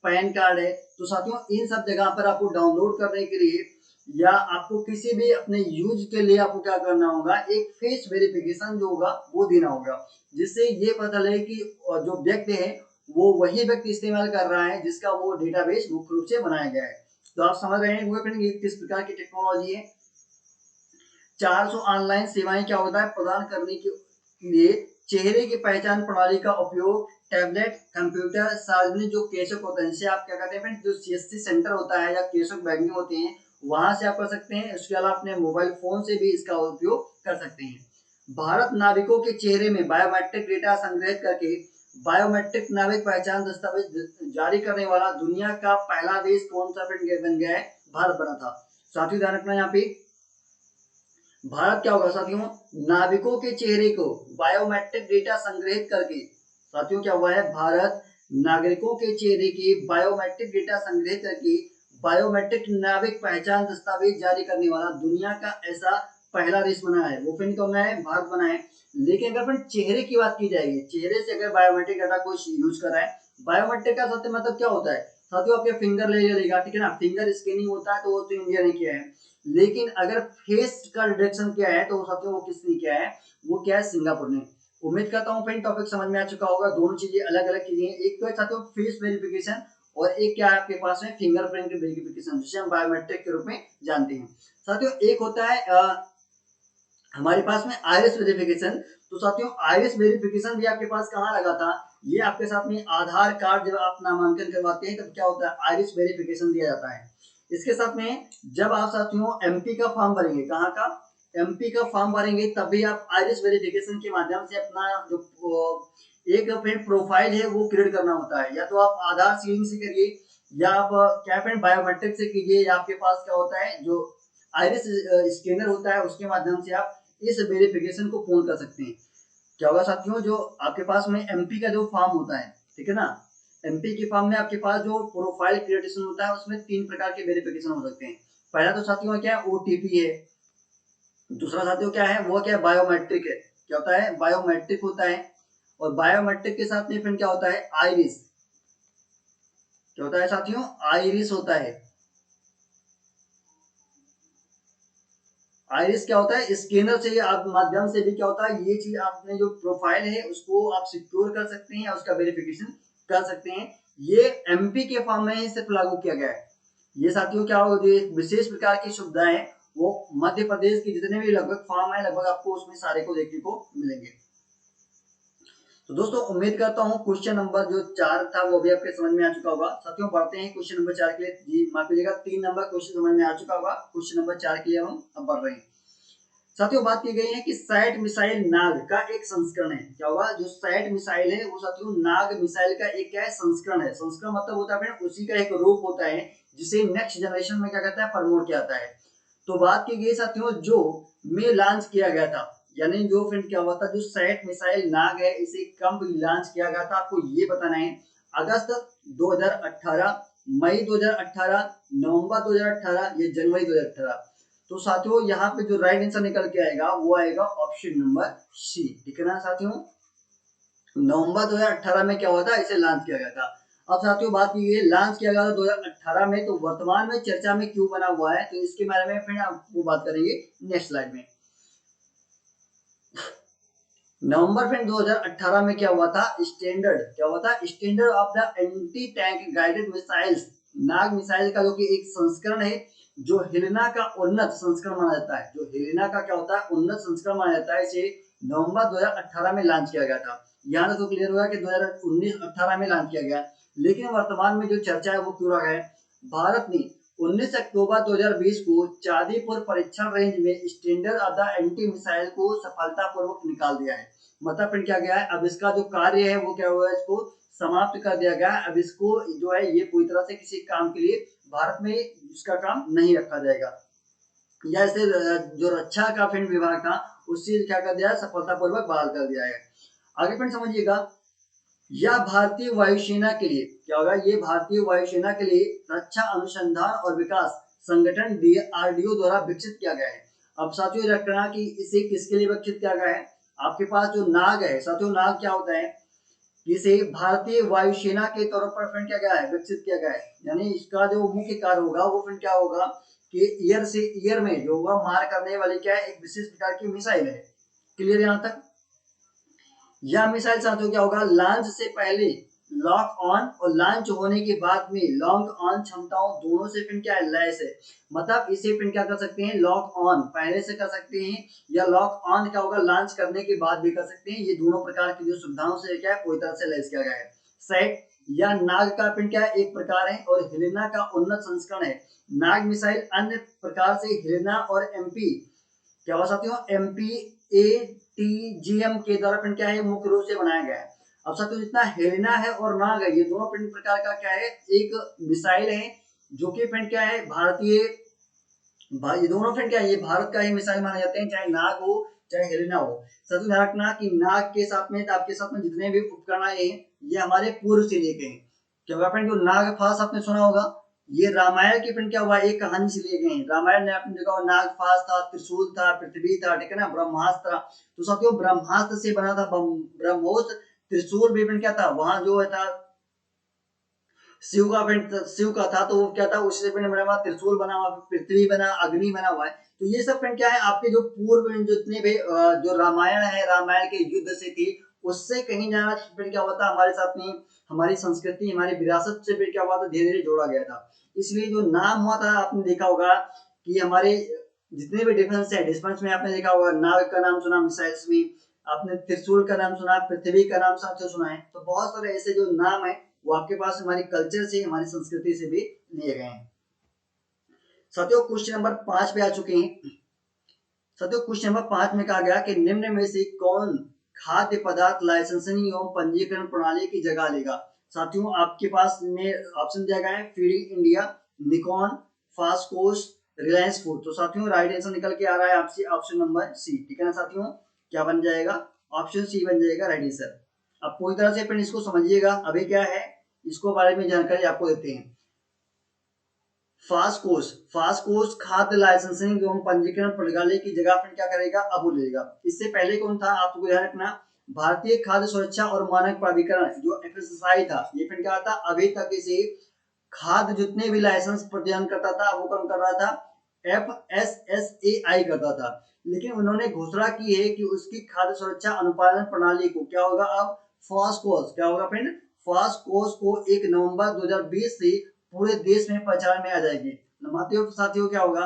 पैन कार्ड है, तो साथियों इन सब जगह पर आपको डाउनलोड करने के लिए या आपको किसी भी अपने यूज के लिए आपको क्या करना होगा, एक फेस वेरिफिकेशन जो होगा वो देना होगा, जिससे ये पता लगे कि जो व्यक्ति है वो वही व्यक्ति इस्तेमाल कर रहा है जिसका वो डेटाबेस मुख्य रूप से बनाया गया है। तो आप समझ रहे हैं ये किस प्रकार की टेक्नोलॉजी है। 400 ऑनलाइन सेवाएं क्या होता है प्रदान करने के लिए चेहरे की पहचान प्रणाली का उपयोग टैबलेट, कंप्यूटर, सार्वजनिक जो केशक होते हैं, आप क्या कहते हैं जो सीएससी सेंटर होता है या केशक बैंकिंग होते हैं वहां से आप कर सकते हैं। इसके अलावा अपने मोबाइल फोन से भी इसका उपयोग कर सकते हैं। भारत नागरिकों के चेहरे में बायोमेट्रिक डेटा संग्रहित करके बायोमेट्रिक नागरिक पहचान दस्तावेज जारी करने वाला दुनिया का पहला देश कौन सा बन गया है, भारत बना था। साथियों ध्यान रखना यहाँ पे भारत क्या होगा साथियों, नाविकों के चेहरे को बायोमेट्रिक डेटा संग्रहित करके, साथियों क्या हुआ है, भारत नागरिकों के चेहरे की बायोमेट्रिक डेटा संग्रहित करके बायोमेट्रिक नाविक पहचान दस्तावेज जारी करने वाला दुनिया का ऐसा पहला देश बना है। वो फिर कौन है, भारत बना है। लेकिन अगर फिर चेहरे की बात की जाएगी, चेहरे से अगर बायोमेट्रिक डाटा कोई यूज कर रहा है, बायोमेट्रिक का सत्य मतलब क्या होता है साथियों, आपके फिंगर ले लेगा, ठीक है ना, फिंगर स्कैनिंग होता है तो वो तो इंडिया ने किया है। लेकिन अगर फेस का डिटेक्शन क्या है तो साथियों वो किसने किया है, वो क्या है, सिंगापुर ने। उम्मीद करता हूँ फ्रेंड टॉपिक समझ में आ चुका होगा। दोनों चीजें अलग अलग चीजें हैं, एक तो है साथियों फेस वेरिफिकेशन और एक क्या है आपके पास में फिंगरप्रिंट वेरिफिकेशन, जिसे हम बायोमेट्रिक के रूप में जानते हैं। साथियों एक होता है हमारे पास में आइरिस वेरिफिकेशन। तो साथियों आइरिस वेरिफिकेशन भी आपके पास कहाँ लगा था, ये आपके साथ में आधार कार्ड जब आप नामांकन करवाते हैं तब क्या होता है, आइरिस वेरिफिकेशन दिया जाता है। इसके साथ में जब आप साथियों एमपी का फॉर्म भरेंगे, कहाँ का, एमपी का फॉर्म भरेंगे, तब भी आप आइरिस वेरिफिकेशन के माध्यम से अपना जो एक फ्रेंड प्रोफाइल है वो क्रिएट करना होता है। या तो आप आधार सीडिंग से करिए या आप क्या फ्रेंड बायोमेट्रिक से कीजिए, या आपके पास क्या होता है जो आइरिस स्कैनर होता है उसके माध्यम से आप इस वेरिफिकेशन को पूर्ण कर सकते हैं। क्या होगा साथियों, जो आपके पास में एमपी का जो फॉर्म होता है, ठीक है ना, एमपी के फॉर्म में आपके पास जो प्रोफाइल क्रिएशन होता है उसमें 3 प्रकार के वेरिफिकेशन हो सकते हैं। पहला तो साथियों क्या है, ओटीपी है। दूसरा साथियों क्या है, वो क्या है, बायोमेट्रिक है। क्या होता है, बायोमेट्रिक होता है। और बायोमेट्रिक के साथ में फिर क्या होता है, आइरिस। क्या होता है साथियों, आइरिस होता है। आइरिस क्या होता है, स्कैनर से आप माध्यम से भी क्या होता है, ये चीज आपने जो प्रोफाइल है उसको आप सिक्योर कर सकते हैं, उसका वेरिफिकेशन कर सकते हैं। ये एमपी के फॉर्म में सिर्फ लागू किया गया है। ये साथियों क्या होगा, जो विशेष प्रकार की सुविधाएं वो मध्य प्रदेश के जितने भी लगभग फॉर्म है लगभग आपको उसमें सारे को देखने को मिलेंगे। तो दोस्तों उम्मीद करता हूँ क्वेश्चन नंबर जो 4 था वो भी आपके समझ में आ चुका होगा। साथियों बढ़ते हैं क्वेश्चन नंबर 4 के लिए। जी माफ कीजिएगा, 3 नंबर क्वेश्चन समझ में आ चुका होगा, क्वेश्चन नंबर 4 के लिए हम अब बढ़ रहे हैं। साथियों बात की गई है कि सैट मिसाइल नाग का एक संस्करण है। क्या होगा, जो सैट मिसाइल है वो साथियों नाग मिसाइल का एक क्या है, संस्करण है। संस्करण मतलब होता है उसी का एक रूप होता है जिसे नेक्स्ट जनरेशन में क्या कहता है, प्रमोट किया जाता है। तो बात की गई साथियों जो में लॉन्च किया गया था, यानी जो फिर क्या हुआ था, जो सैट मिसाइल नाग है इसे कब लॉन्च किया गया था आपको ये बताना है। अगस्त 2018, मई 2018, नवंबर 2018 या जनवरी 2018। तो साथियों यहाँ पे जो राइट आंसर निकल के आएगा वो आएगा ऑप्शन नंबर सी, ठीक है ना साथियों। नवंबर 2018 में क्या हुआ था, इसे लॉन्च किया गया था। अब साथियों बात की गई लॉन्च किया गया था 2018 में, तो वर्तमान में चर्चा में क्यों बना हुआ है, तो इसके बारे में फिर आपको बात करेंगे नेक्स्ट स्लाइड में। नवंबर फिर 2018 में क्या हुआ था, स्टैंडर्ड क्या हुआ था, standard of the anti tank guided missiles Nag missile का जो कि एक संस्करण है, जो हेलेना का उन्नत संस्करण माना जाता है, जो हेलेना का क्या होता है, उन्नत संस्करण माना जाता है, इसे नवंबर 2018 में लॉन्च किया गया था। यहाँ तक तो क्लियर होगा कि 2019-18 में लॉन्च किया गया, लेकिन वर्तमान में जो चर्चा है वो क्यों रहा है, भारत ने 19 अक्टूबर 2020 को चांदीपुर परीक्षण रेंज में standard of the anti missile को सफलतापूर्वक निकाल दिया है। मतलब फिर क्या गया है, अब इसका जो कार्य है वो क्या हुआ है, इसको समाप्त कर दिया गया। अब इसको जो है ये पूरी तरह से किसी काम के लिए भारत में इसका काम नहीं रखा जाएगा, या इसे जो रक्षा का फिर विभाग था उससे क्या कर दिया है, सफलतापूर्वक बहाल कर दिया है। आगे फिर समझिएगा या भारतीय वायुसेना के लिए क्या होगा, ये भारतीय वायुसेना के लिए रक्षा अनुसंधान और विकास संगठन DRDO द्वारा विकसित किया गया है। अब साथियों रखना कि इसे किसके लिए विकसित किया गया है। आपके पास जो नाग है साथियों, नाग क्या होता है, इसे भारतीय वायुसेना के तौर पर फिर क्या गया है, विकसित किया गया है। यानी इसका जो मुख्य कार्य होगा वो फिर क्या होगा कि ईयर से ईयर में जो होगा मार करने वाली क्या है, एक विशेष प्रकार की मिसाइल है। क्लियर यहाँ तक। यह मिसाइल साथियों क्या होगा, लॉन्च से पहले लॉक ऑन और लॉन्च होने के बाद में लॉन्ग ऑन क्षमताओं दोनों से फिर क्या है, लैस है। मतलब इसे फिर क्या कर सकते हैं, लॉक ऑन पहले से कर सकते हैं या लॉक ऑन क्या होगा लॉन्च करने के बाद भी कर सकते हैं। ये दोनों प्रकार की जो सुविधाओं से क्या है पूरी तरह से लैस किया गया है। सेट या नाग का पिन क्या है, एक प्रकार है और हेलेना का उन्नत संस्करण है। नाग मिसाइल अन्य प्रकार से हेलेना और MP क्या हुआ साथियों, MPATGM के द्वारा पिन क्या है, मुख्य रूप से बनाया गया है। अब साथियों जितना हेलेना है और नाग है, ये दोनों पिन प्रकार का क्या है, एक मिसाइल है जो कि पिन क्या है भारतीय, ये दोनों फिर क्या है, ये भारत का ही मिसाइल माने जाते हैं, चाहे नाग हो चाहे हेलेना हो। साथियों ध्यान रखना कि नाग के साथ में आपके साथ में जितने भी उपकरण आए हैं ये हमारे पूर्व से लेके हैं। क्या फ्रेंड, जो नाग फास आपने सुना होगा, ये रामायण की फिर क्या हुआ, एक कहानी से लिए गए हैं। रामायण में आपने देखा नाग फास था, त्रिशूल था, पृथ्वी था, ठीक है ना, ब्रह्मास्त्र था। तो साथियों ब्रह्मास्त्र से बना था ब्रह्मोस। त्रिशूल भी फिर क्या था, वहां जो था शिव का था, तो वो क्या था, उससे पिंड बना हुआ, त्रिशूल बना हुआ, पृथ्वी बना, अग्नि बना हुआ है। तो ये सब पिंड क्या है, आपके जो पूर्व जितने भी जो रामायण है, रामायण के युद्ध से थी, उससे कहीं जाना फिर क्या हुआ था, हमारे साथ में हमारी संस्कृति हमारी विरासत से फिर क्या हुआ था, धीरे धीरे जोड़ा गया था। इसलिए जो नाम हुआ था, आपने देखा होगा कि हमारे जितने भी डिफेंस है, डिफेंस में आपने देखा होगा नाग का नाम सुना, मिसाइल्स में आपने त्रिशूल का नाम सुना, पृथ्वी का नाम साथियों सुना है। तो बहुत सारे ऐसे जो नाम है वो आपके पास हमारी कल्चर से, हमारी संस्कृति से भी लिए गए हैं। साथियों क्वेश्चन नंबर 5 पे आ चुके हैं। साथियों क्वेश्चन नंबर 5 में कहा गया कि निम्न में से कौन खाद्य पदार्थ लाइसेंसिंग एवं पंजीकरण प्रणाली की जगह लेगा। साथियों आपके पास में ऑप्शन दिया गया है, फीडिंग इंडिया, निकॉन, फास्टकोस, रिलायंस फूड। तो साथियों राइट आंसर निकल के आ रहा है आपसे ऑप्शन नंबर सी, ठीक है ना साथियों, क्या बन जाएगा, ऑप्शन सी बन जाएगा राइट आंसर। अब पूरी तरह से फिर इसको समझिएगा, अभी क्या है इसको बारे में जानकारी आपको देते हैं। फास्टकोस खाद्य लाइसेंसिंग एवं पंजीकरण प्रणाली की जगह फिर क्या करेगा, अब वो लेगा। इससे पहले कौन था, आपको ध्यान रखना, भारतीय खाद्य सुरक्षा और मानक प्राधिकरण जो FSSAI था, ये फिर क्या था, अभी तक इसे खाद्य जितने भी लाइसेंस प्रदान करता था वो कौन कर रहा था, FSSAI करता था। लेकिन उन्होंने घोषणा की है कि उसकी खाद्य सुरक्षा अनुपालन प्रणाली को क्या होगा, अब फास्टकोस क्या होगा फ्रेंड, फास्टकोस को 1 नवंबर 2020 से पूरे देश में प्रचार में आ जाएगी। साथियों क्या होगा,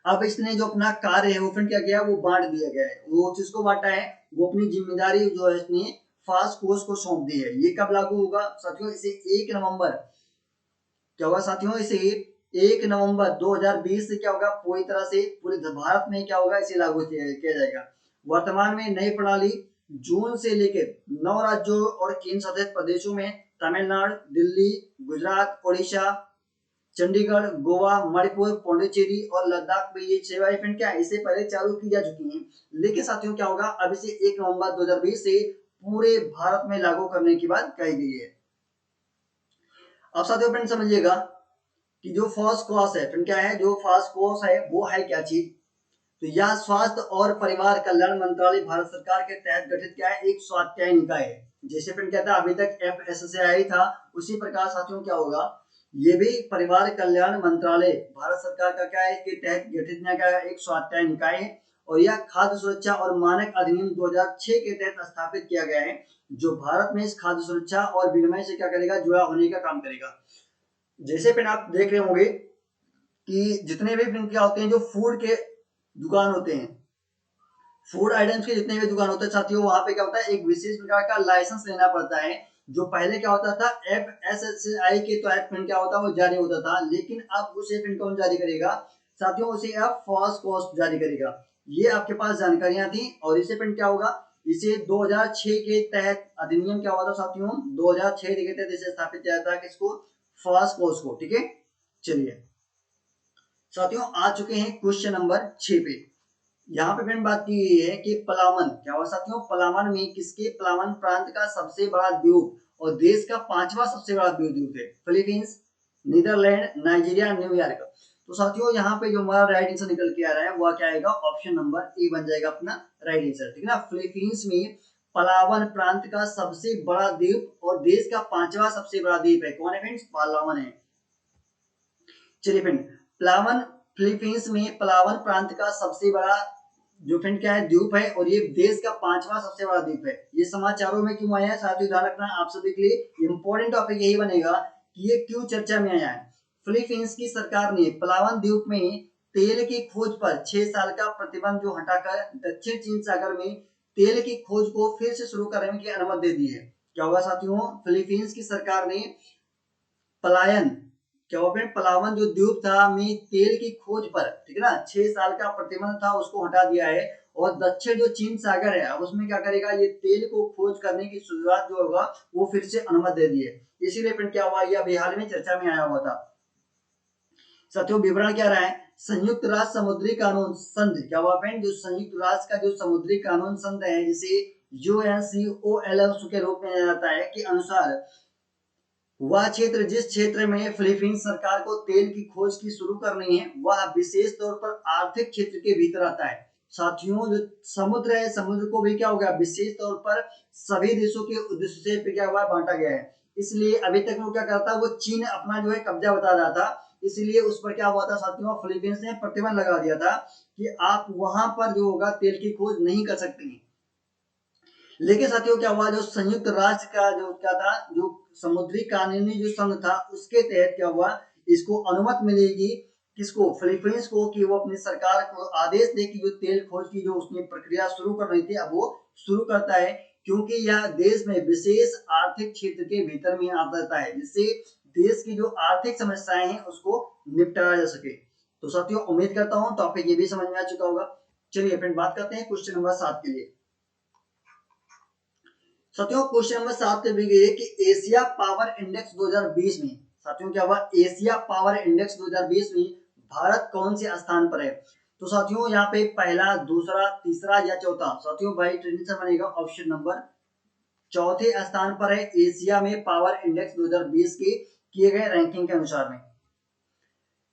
अब इसने जो अपना कार्य है वो फिर क्या किया, वो बांट दिया गया है। वो जिसको बांटा है वो अपनी जिम्मेदारी जो है इसने फास्टकोस को सौंप दी है। ये कब लागू होगा साथियों, इसे 1 नवंबर क्या होगा साथियों, इसे 1 नवंबर 2020 से क्या होगा, पूरी तरह से पूरे भारत में क्या होगा, इसे लागू किया जाएगा। वर्तमान में नई प्रणाली जून से लेकर 9 राज्यों और केंद्र शासित प्रदेशों में तमिलनाडु, दिल्ली, गुजरात, ओडिशा, चंडीगढ़, गोवा, मणिपुर, पौंडीचेरी और लद्दाख में ये सेवाएं फिर क्या इससे पहले चालू की जा चुकी हैं। लेकिन साथियों क्या होगा, अब इसे 1 नवंबर 2020 से पूरे भारत में लागू करने की बात कही गई है। अब साथियों फ्रेंड समझिएगा कि जो फर्स्ट कोर्स है फिर क्या है, जो फर्स्ट कोर्स है वो है क्या चीज, तो यह स्वास्थ्य और परिवार कल्याण मंत्रालय भारत सरकार के तहत गठित क्या है, एक स्वायत्त निकाय है। जैसे फिर क्या था अभी तक FSSAI था, उसी प्रकार साथियों क्या होगा, ये भी परिवार कल्याण मंत्रालय भारत सरकार का क्या है, इसके तहत गठित क्या एक स्वायत्त निकाय है। और यह खाद्य सुरक्षा और मानक अधिनियम 2006 के तहत स्थापित किया गया है, जो भारत में इस खाद्य सुरक्षा और विनिमय से क्या करेगा, जुड़ा होने का काम करेगा। जैसे फिर आप देख रहे होंगे कि जितने भी फिर क्या होते हैं, जो फूड के दुकान होते हैं, फूड आइटम्स के जितने भी दुकान होते हैं साथियों, वहां पे क्या होता है, एक विशेष प्रकार का लाइसेंस लेना पड़ता है। जो पहले क्या होता था FSSAI के तहत फिर क्या होता वो जारी होता था, लेकिन अब उसे फिर कौन जारी करेगा साथियों, उसे अब फास्टकोस जारी करेगा। ये आपके पास जानकारियां थी। और इसे फिर क्या होगा, इसे 2006 के तहत अधिनियम क्या हुआ था साथियों, 2006 के तहत इसे स्थापित किया था किसको, फास्टकोस को, ठीक है। चलिए साथियों आ चुके हैं क्वेश्चन नंबर 6 पे। यहाँ पे फ्रेंड बात की गई है कि पलावन क्या हुआ साथियों, पलावन में किसके, पलावन प्रांत का सबसे बड़ा द्वीप और देश का 5वां सबसे बड़ा द्वीप है, फिलीपींस, नीदरलैंड, नाइजीरिया, न्यूयॉर्क। तो साथियों यहाँ पे जो हमारा राइट आंसर निकल के आ रहा है वह क्या आएगा, ऑप्शन नंबर ए बन जाएगा अपना राइट आंसर, ठीक है ना। फिलीपींस में पलावन प्रांत का सबसे बड़ा द्वीप और देश का 5वां सबसे बड़ा द्वीप है, कौन है फ्रेंड्स, पलावन है। चलिए फ्रेंड, पलावन फिलीपींस में पलावन प्रांत का सबसे बड़ा जो फ्रेंड क्या है, द्वीप है और ये देश का 5वां सबसे बड़ा द्वीप है। ये समाचारों में क्यों आया है साथियों, ध्यान रखना आप सभी के लिए इंपॉर्टेंट टॉपिक यही बनेगा कि ये क्यों चर्चा में आया है। फिलीपींस की सरकार ने पलावन द्वीप में तेल की खोज पर 6 साल का प्रतिबंध जो हटाकर दक्षिण चीन सागर में तेल की खोज को फिर से शुरू करने की अनुमति दे दी है। क्या हुआ साथियों, फिलीपींस की सरकार ने पलायन क्या हुआ फ्रेंड, पलावन जो द्वीप था में तेल की खोज पर, ठीक है ना, 6 साल का प्रतिबंध था उसको हटा दिया है और दक्षिण जो चीन सागर है अब उसमें क्या करेगा, ये तेल को खोज करने की शुरुआत जो होगा वो फिर से अनुमति दे दी है। इसीलिए फ्रेंड क्या हुआ, ये अभी हाल में चर्चा में आया हुआ था। साथियों विवरण क्या रहा है, संयुक्त राष्ट्र समुद्री कानून संघ क्या हुआ फ्रेंड, जो संयुक्त राष्ट्र का जो समुद्री कानून संघ है जिसे यूएनसीओएल के रूप में जाना जाता है, के अनुसार वह क्षेत्र जिस क्षेत्र में फिलीपींस सरकार को तेल की खोज की शुरू करनी है वह विशेष तौर पर आर्थिक क्षेत्र के भीतर आता है। साथियों जो समुद्र है, समुद्र को भी क्या हो गया, विशेष तौर पर सभी देशों के उद्देश्य से क्या हुआ, बांटा गया है। इसलिए अभी तक वो क्या करता, वो चीन अपना जो है कब्जा बता रहा था, इसलिए उस पर क्या हुआ था साथियों, फिलीपींस ने प्रतिबंध लगा दिया था कि आप वहां पर जो होगा तेल की खोज नहीं कर सकते। लेकिन साथियों क्या हुआ, जो संयुक्त राष्ट्र का जो क्या था, जो समुद्री कानूनी जो संघ था उसके तहत क्या हुआ, इसको अनुमति मिलेगी किसको, फिलीपींस को, कि वो अपनी सरकार को आदेश दे कि जो तेल खोज की जो उसने प्रक्रिया शुरू कर रही थी अब वो शुरू करता है, क्योंकि यह देश में विशेष आर्थिक क्षेत्र के भीतर में आ जाता है, जिससे देश की जो आर्थिक समस्याएं हैं उसको निपटाया जा सके। तो साथियों उम्मीद करता हूँ टॉपिक ये भी समझ में आ चुका होगा। चलिए फ्रेंड बात करते हैं क्वेश्चन नंबर 7 के लिए। साथियों क्वेश्चन नंबर 7 पे भी गई है कि एशिया पावर इंडेक्स 2020 में, साथियों क्या हुआ, एशिया पावर इंडेक्स 2020 में भारत कौन से स्थान पर है। तो साथियों यहाँ पे पहला, दूसरा, तीसरा या चौथा, साथियों भाई ट्रेनिंग से बनेगा ऑप्शन नंबर चौथे स्थान पर है एशिया में पावर इंडेक्स 2020 के किए गए रैंकिंग के अनुसार में।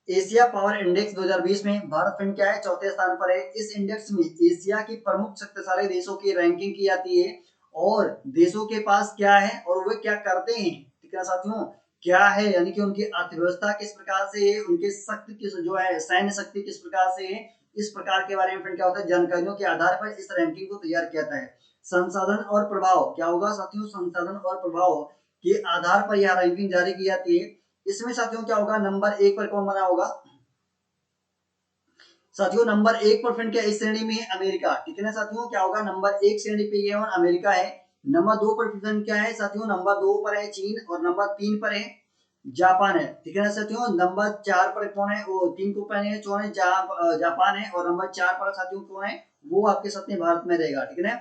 एशिया पावर इंडेक्स 2020 में भारत फिर क्या है, चौथे स्थान पर है। इस इंडेक्स में एशिया की प्रमुख शक्तिशाली देशों की रैंकिंग की जाती है और देशों के पास क्या है और वे क्या करते हैं, ठीक है साथियों, क्या है यानी कि उनकी अर्थव्यवस्था किस प्रकार से है, उनकी शक्ति किस जो है सैन्य शक्ति किस प्रकार से है, इस प्रकार के बारे में फिर क्या होता है, जानकारियों के आधार पर इस रैंकिंग को तैयार किया जाता है। संसाधन और प्रभाव क्या होगा साथियों, संसाधन और प्रभाव के आधार पर यह रैंकिंग जारी की जाती है। इसमें साथियों क्या होगा, नंबर 1 पर कौन बना होगा, साथियों नंबर 1 पर फ्रेंड क्या इस श्रेणी में है अमेरिका, ठीक है ना साथियों, क्या होगा नंबर 1 श्रेणी पे ये अमेरिका है। नंबर 2 पर फ्रेंड क्या है साथियों, नंबर 2 पर है चीन और नंबर 3 पर है जापान है, ठीक है ना साथियों। नंबर 4 पर कौन है, वो 3 को पहले कौन है, जापान है और नंबर 4 पर साथियों कौन है, वो आपके साथ में भारत में रहेगा, ठीक है ना।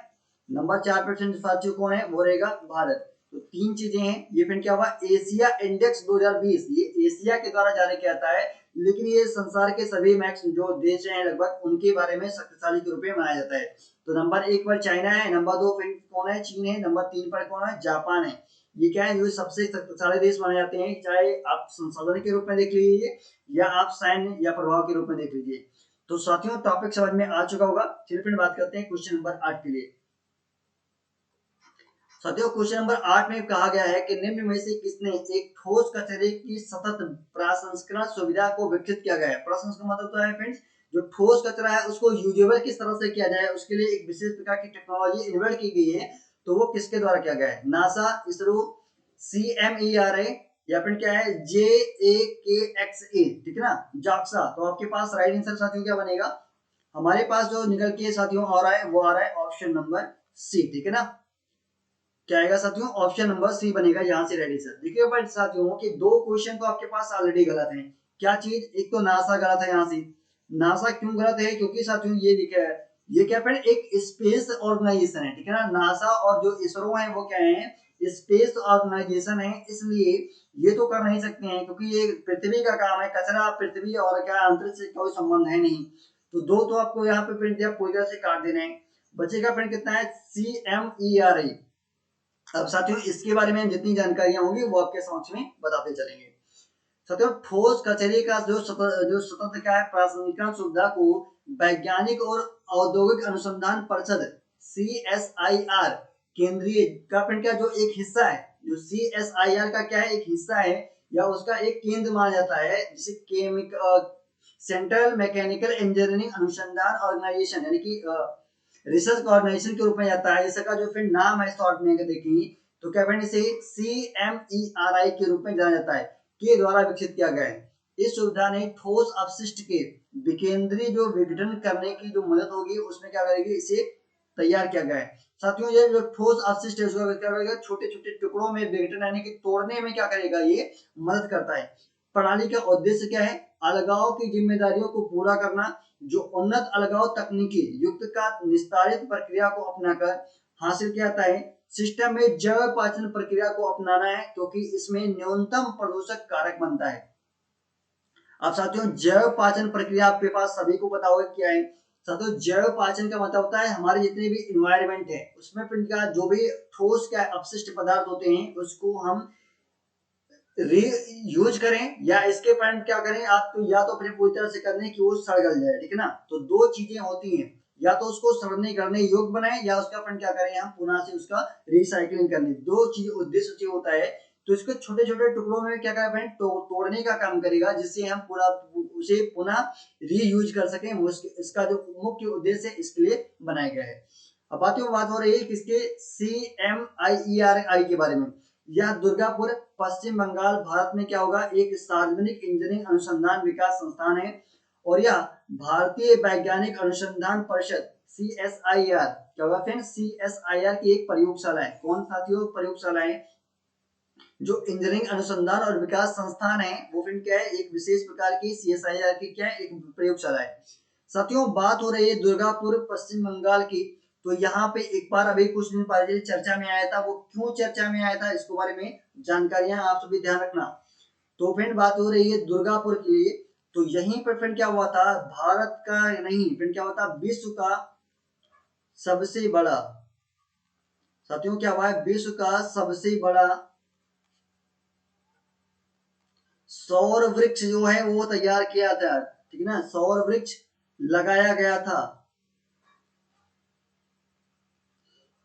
नंबर 4 पर साथियों कौन है, वो रहेगा भारत। तो तीन चीजें हैं। ये फिर क्या हुआ, एशिया इंडेक्स 2020 ये एशिया के द्वारा जारी किया जाता है, लेकिन ये संसार के सभी मैक्स जो देश हैं लगभग उनके बारे में शक्तिशाली के रूप में माना जाता है। तो नंबर 1 पर चाइना है, नंबर 2 पर कौन है, चीन है, नंबर 3 पर कौन है, जापान है। ये क्या है, जो सबसे शक्तिशाली देश माने जाते हैं, चाहे आप संसाधन के रूप में देख लीजिए या आप सैन्य या प्रभाव के रूप में देख लीजिए। तो साथियों टॉपिक समझ में आ चुका होगा। चलिए फिर बात करते हैं क्वेश्चन नंबर 8 के लिए। साथियों क्वेश्चन नंबर 8 में कहा गया है कि निम्न में से किसने एक ठोस कचरे की सतत प्रसंस्करण सुविधा को विकसित किया गया है। प्रसंस्करण मतलब तो है फ्रेंड्स, जो ठोस कचरा है उसको यूजेबल किस तरह से किया जाए उसके लिए एक विशेष प्रकार की टेक्नोलॉजी इन्वेंट की गई है। तो वो किसके द्वारा किया गया है, नासा, इसरो, CMERA या फिर क्या है JAKXA, ठीक है ना, जाक्सा। तो आपके पास राइट आंसर साथियों क्या बनेगा, हमारे पास जो निकल के साथियों आ रहा है वो आ रहा है ऑप्शन नंबर सी, ठीक है ना। क्या आएगा साथियों, ऑप्शन नंबर सी बनेगा यहाँ से रेडी सर। देखिए भाई साथियों कि दो क्वेश्चन तो आपके पास ऑलरेडी गलत हैं। क्या चीज, एक तो नासा गलत है यहाँ से। नासा क्यों गलत है, क्योंकि साथियों ये लिखा है, ये क्या फ्रेंड एक स्पेस ऑर्गेनाइजेशन है, ठीक है ना। नासा और जो इसरो है वो क्या है, स्पेस ऑर्गेनाइजेशन है, इसलिए ये तो कर नहीं सकते हैं क्योंकि ये पृथ्वी का काम है, कचरा पृथ्वी और क्या अंतरिक्ष से कोई संबंध है नहीं। तो दो तो आपको यहाँ पे फ्रेंड दिया, पूरी तरह से काट देना है। बचेगा फ्रेंड कितना है, CMERI। अब साथियों इसके बारे में जितनी जानकारियां होंगी वो आपके समक्ष में बताते चलेंगे। साथियों ठोस कचरे का जो स्वतंत्र क्या है, प्रसंस्करण सुविधा को वैज्ञानिक और औद्योगिक अनुसंधान परिषद CSIR केंद्रीय का फ्रेंड क्या जो एक हिस्सा है, जो CSIR का क्या है एक हिस्सा है या उसका एक केंद्र माना जाता है, जिसे सेंट्रल मैकेनिकल इंजीनियरिंग अनुसंधान ऑर्गेनाइजेशन यानी कि रिसर्च ऑर्गेनाइजेशन के रूप में जाता है। इसका जो फिर नाम है शॉर्ट में देखेंगे तो क्या फ्रेंड इसे CMERI के रूप में जाना जाता है, के द्वारा विकसित किया गया है। इस सुविधा ने ठोस अपशिष्ट के विकेंद्रीय जो विघटन करने की जो मदद होगी उसमें क्या करेगी, इसे तैयार किया गया है। साथियों ये जो ठोस अपशिष्ट है उसका क्या करेगा, छोटे छोटे टुकड़ों में विघटन यानी कि तोड़ने में क्या करेगा, ये मदद करता है। प्रणाली का उद्देश्य क्या है, अलगाव की जिम्मेदारियों को पूरा करना, जो उन्नत अलगाव तकनीकी युक्त का निस्तारित प्रक्रिया को अपनाकर हासिल किया जाता है। सिस्टम में जैव पाचन प्रक्रिया को अपनाना है क्योंकि इसमें न्यूनतम प्रदूषक कारक बनता है। अब साथियों जैव पाचन प्रक्रिया आपके पास सभी को पता होगा क्या है। साथियों जैव पाचन का मतलब होता है हमारे जितने भी इन्वायरमेंट है उसमें का जो भी ठोस क्या अपशिष्ट पदार्थ होते हैं उसको हम यूज करें या इसके पॉइंट क्या करें आप, तो या तो अपने पूरी तरह से करने की वो सड़ गल जाए, ठीक है ना। तो दो चीजें होती हैं, या तो उसको सड़ने करने योग्य बनाए या उसका फ्रेंड क्या करें हम पुनः से उसका रिसाइकलिंग करने, दो चीज उद्देश्य से होता है। तो इसको छोटे छोटे टुकड़ों में क्या करें फ्रेंड तोड़ने का काम करेगा जिससे हम पूरा उसे पुनः रीयूज कर सकें। इसका जो मुख्य उद्देश्य है इसके लिए बनाया गया है। अब बात हो रही है किसके, CMIERI के बारे में। यह दुर्गापुर पश्चिम बंगाल भारत में क्या होगा, एक सार्वजनिक इंजीनियरिंग अनुसंधान विकास संस्थान है और यह भारतीय वैज्ञानिक अनुसंधान परिषद CSIR क्या होगा फ्रेंड, CSIR की एक प्रयोगशाला है। कौन साथियों प्रयोगशाला है, जो इंजीनियरिंग अनुसंधान और विकास संस्थान है वो फिर क्या है एक विशेष प्रकार की CSIR की क्या है एक प्रयोगशाला है। साथियों बात हो रही है दुर्गापुर पश्चिम बंगाल की, तो यहाँ पे एक बार अभी कुछ दिन पहले चर्चा में आया था, वो क्यों चर्चा में आया था इसके बारे में जानकारियां आप सभी ध्यान रखना। तो फ्रेंड बात हो रही है दुर्गापुर के लिए, तो यहीं पर फ्रेंड क्या हुआ था, भारत का नहीं फ्रेंड क्या हुआ था, विश्व का सबसे बड़ा, साथियों क्या हुआ है, विश्व का सबसे बड़ा सौर वृक्ष जो है वो तैयार किया था, ठीक है ना, सौर वृक्ष लगाया गया था,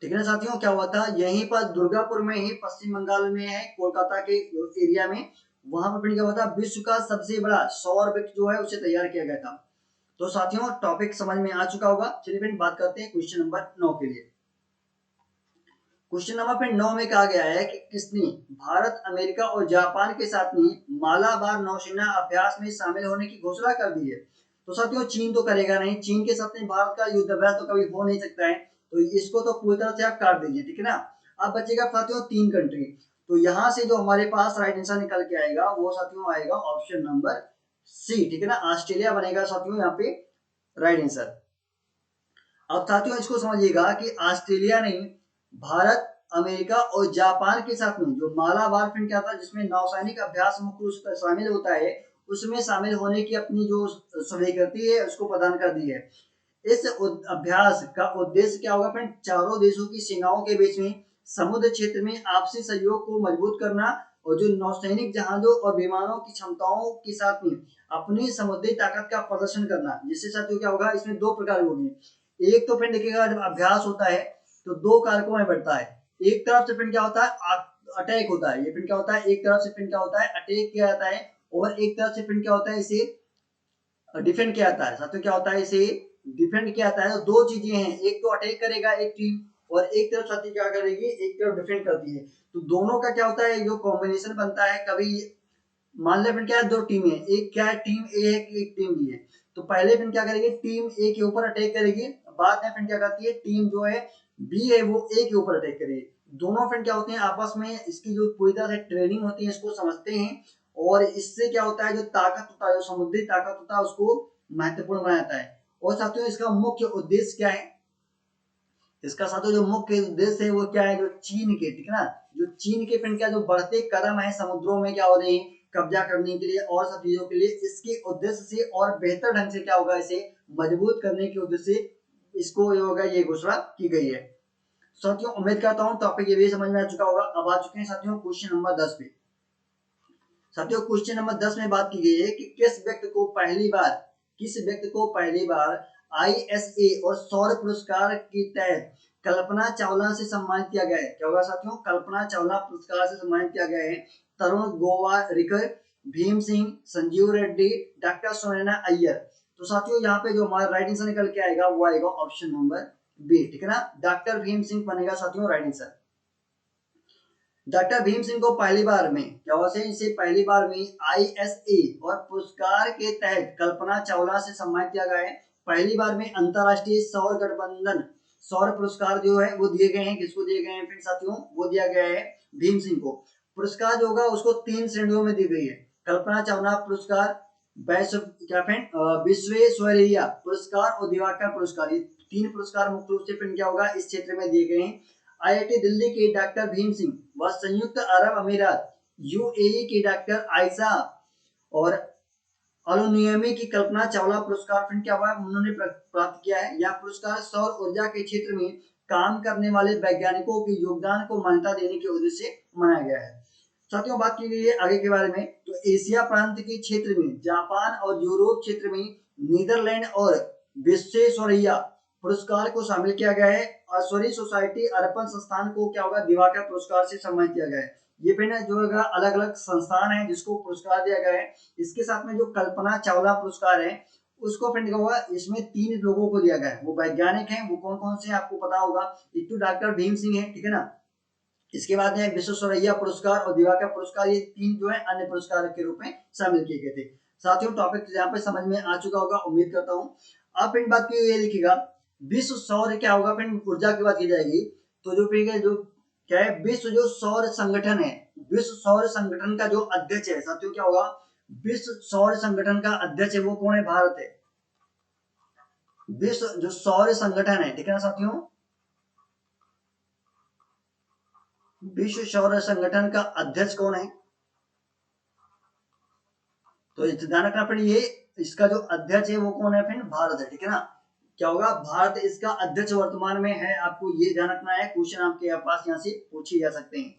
ठीक है ना साथियों। क्या हुआ था यहीं पर दुर्गापुर में ही पश्चिम बंगाल में है, कोलकाता के एरिया में, वहां पर क्या हुआ था, विश्व का सबसे बड़ा सौर वृक्ष जो है उसे तैयार किया गया था। तो साथियों टॉपिक समझ में आ चुका होगा। चलिए फ्रेंड बात करते हैं क्वेश्चन नंबर 9 के लिए। क्वेश्चन नंबर 9 में कहा गया है कि किसने भारत अमेरिका और जापान के साथ में मालाबार नौसेना अभ्यास में शामिल होने की घोषणा कर दी है। तो साथियों चीन तो करेगा नहीं, चीन के साथ में भारत का युद्ध अभ्यास तो कभी हो नहीं सकता है, तो इसको तो पूरी तरह से आप काट दीजिए, ठीक है ना। अब बचेगा साथियों 3 कंट्री, तो यहाँ से जो हमारे पास राइट आंसर निकल के आएगा वो साथियों आएगा ऑप्शन नंबर सी, ठीक है ना, ऑस्ट्रेलिया बनेगा साथियों यहाँ पे राइट आंसर। अब साथियों इसको समझिएगा कि ऑस्ट्रेलिया नहीं, भारत अमेरिका और जापान के साथ में जो मालाबार फिल्म क्या था जिसमें नौसैनिक अभ्यास मुख्य रूप से शामिल होता है, उसमें शामिल होने की अपनी जो स्वीकृति है उसको प्रदान कर दी है। इस अभ्यास का उद्देश्य क्या होगा फ्रेंड, चारों देशों की सेनाओं के बीच में समुद्र क्षेत्र में आपसी सहयोग को मजबूत करना और जो नौसैनिक जहाजों और विमानों की क्षमताओं के साथ में अपनी समुद्री ताकत का प्रदर्शन करना। जिससे साथियों क्या होगा, इसमें दो प्रकार होगी, एक तो फ्रेंड देखिएगा जब अभ्यास होता है तो दो कारकों में बढ़ता है, एक तरफ से फ्रेंड क्या होता है अटैक होता है, ये फ्रेंड क्या होता है एक तरफ से फ्रेंड क्या होता है अटैक किया जाता है, और एक तरफ से फ्रेंड क्या होता है इसे डिफेंड किया जाता है। साथियों क्या होता है इसे डिफेंड किया जाता है। तो दो चीजें हैं, एक तो अटैक करेगा एक टीम और एक तरफ साथी क्या करेगी एक तरफ डिफेंड करती है। तो दोनों का क्या होता है जो कॉम्बिनेशन बनता है, कभी मान ले फिर क्या है दो टीम है, एक क्या है टीम ए है एक टीम बी है, तो पहले फिर क्या करेगी टीम ए के ऊपर अटैक करेगी, बाद में फिर क्या करती है टीम जो है बी है वो ए के ऊपर अटैक करेगी। दोनों फ्रेंड क्या होते हैं आपस में इसकी जो पूरी तरह से ट्रेनिंग होती है इसको समझते हैं, और इससे क्या होता है जो ताकत होता है जो समुद्री ताकत होता है उसको महत्वपूर्ण बनाता है। और साथियों इसका मुख्य उद्देश्य क्या है, इसका साथियों जो मुख्य उद्देश्य है वो क्या है, जो चीन के, ठीक है ना, जो चीन के फ्रेंड क्या जो बढ़ते कदम है समुद्रों में क्या हो रहे हैं कब्जा करने के लिए और सब चीजों के लिए इसके उद्देश्य से और बेहतर ढंग से क्या होगा, इसे मजबूत करने के उद्देश्य से इसको ये होगा, ये घोषणा की गई है। साथियों उम्मीद करता हूँ टॉपिक ये भी समझ में आ चुका होगा। अब आ चुके हैं साथियों क्वेश्चन नंबर 10 पे। साथियों क्वेश्चन नंबर 10 में बात की गई है कि किस व्यक्ति को पहली बार ISA और सौर पुरस्कार के तहत कल्पना चावला से सम्मानित किया गया है। क्या होगा साथियों, कल्पना चावला पुरस्कार से सम्मानित किया गया है। तरुण गोवारिकर, भीम सिंह, संजीव रेड्डी, डॉक्टर सुनैना अय्यर। तो साथियों यहाँ पे जो हमारा राइट आंसर निकल के आएगा वो आएगा ऑप्शन नंबर बी, ठीक है ना, डॉक्टर भीम सिंह बनेगा साथियों right answer. Doctor Bhim Singh को पहली बार में क्या हुआ, इसे पहली बार में ISA और पुरस्कार के तहत कल्पना चावला से सम्मानित किया गया है। पहली बार में अंतरराष्ट्रीय सौर गठबंधन सौर पुरस्कार जो है वो दिए गए हैं। किसको दिए गए हैं फिर साथियों, वो दिया गया है भीम सिंह को। पुरस्कार जो होगा उसको 3 श्रेणियों में दी गई है। कल्पना चावला पुरस्कार, विश्वेश्वरैया पुरस्कार और दिवाकर पुरस्कार। ये 3 पुरस्कार मुख्य रूप से क्या होगा इस क्षेत्र में दिए गए हैं। IIT दिल्ली के डॉक्टर भीम सिंह व संयुक्त अरब अमीरात UAE के डॉक्टर आयशा और अलुनियमी की कल्पना चावला पुरस्कार फिर क्या हुआ उन्होंने प्राप्त किया है। यह पुरस्कार सौर ऊर्जा के क्षेत्र में काम करने वाले वैज्ञानिकों के योगदान को मान्यता देने के उद्देश्य से मनाया गया है। साथियों बात की गई है आगे के बारे में, तो एशिया प्रांत के क्षेत्र में जापान और यूरोप क्षेत्र में नीदरलैंड और विश्वेश्वरैया पुरस्कार को शामिल किया गया है। और स्वरी सोसाइटी अर्पण संस्थान को क्या होगा दिवाकर पुरस्कार से सम्मानित किया गया है। ये फिर जो है अलग अलग संस्थान है जिसको पुरस्कार दिया गया है। इसके साथ में जो कल्पना चावला पुरस्कार है उसको फिर क्या हुआ, इसमें 3 लोगों को दिया गया है। वो वैज्ञानिक हैं, वो कौन कौन से आपको पता होगा, एक तो डॉक्टर भीम सिंह है, ठीक है ना, इसके बाद में विश्वेश्वरैया पुरस्कार और दिवाकर पुरस्कार, ये 3 जो है अन्य पुरस्कार के रूप में शामिल किए गए थे। साथियों टॉपिक यहाँ पे समझ में आ चुका होगा उम्मीद करता हूँ। अब फिर बात की ये लिखिएगा विश्व सौर क्या होगा, फिर ऊर्जा की बात की जाएगी तो जो फिर जो क्या है विश्व जो सौर संगठन है, विश्व सौर संगठन का जो अध्यक्ष है साथियों क्या होगा, विश्व सौर संगठन का अध्यक्ष है वो कौन है, भारत है। विश्व जो सौर संगठन है, ठीक है ना साथियों, विश्व सौर संगठन का अध्यक्ष कौन है, तो ध्यान रखना फिर ये इसका जो अध्यक्ष है वो कौन है, फिर भारत है, ठीक है ना। क्या होगा, भारत इसका अध्यक्ष वर्तमान में है। आपको ये ध्यान रखना है, क्वेश्चन आपके पास यहाँ से पूछे जा सकते हैं।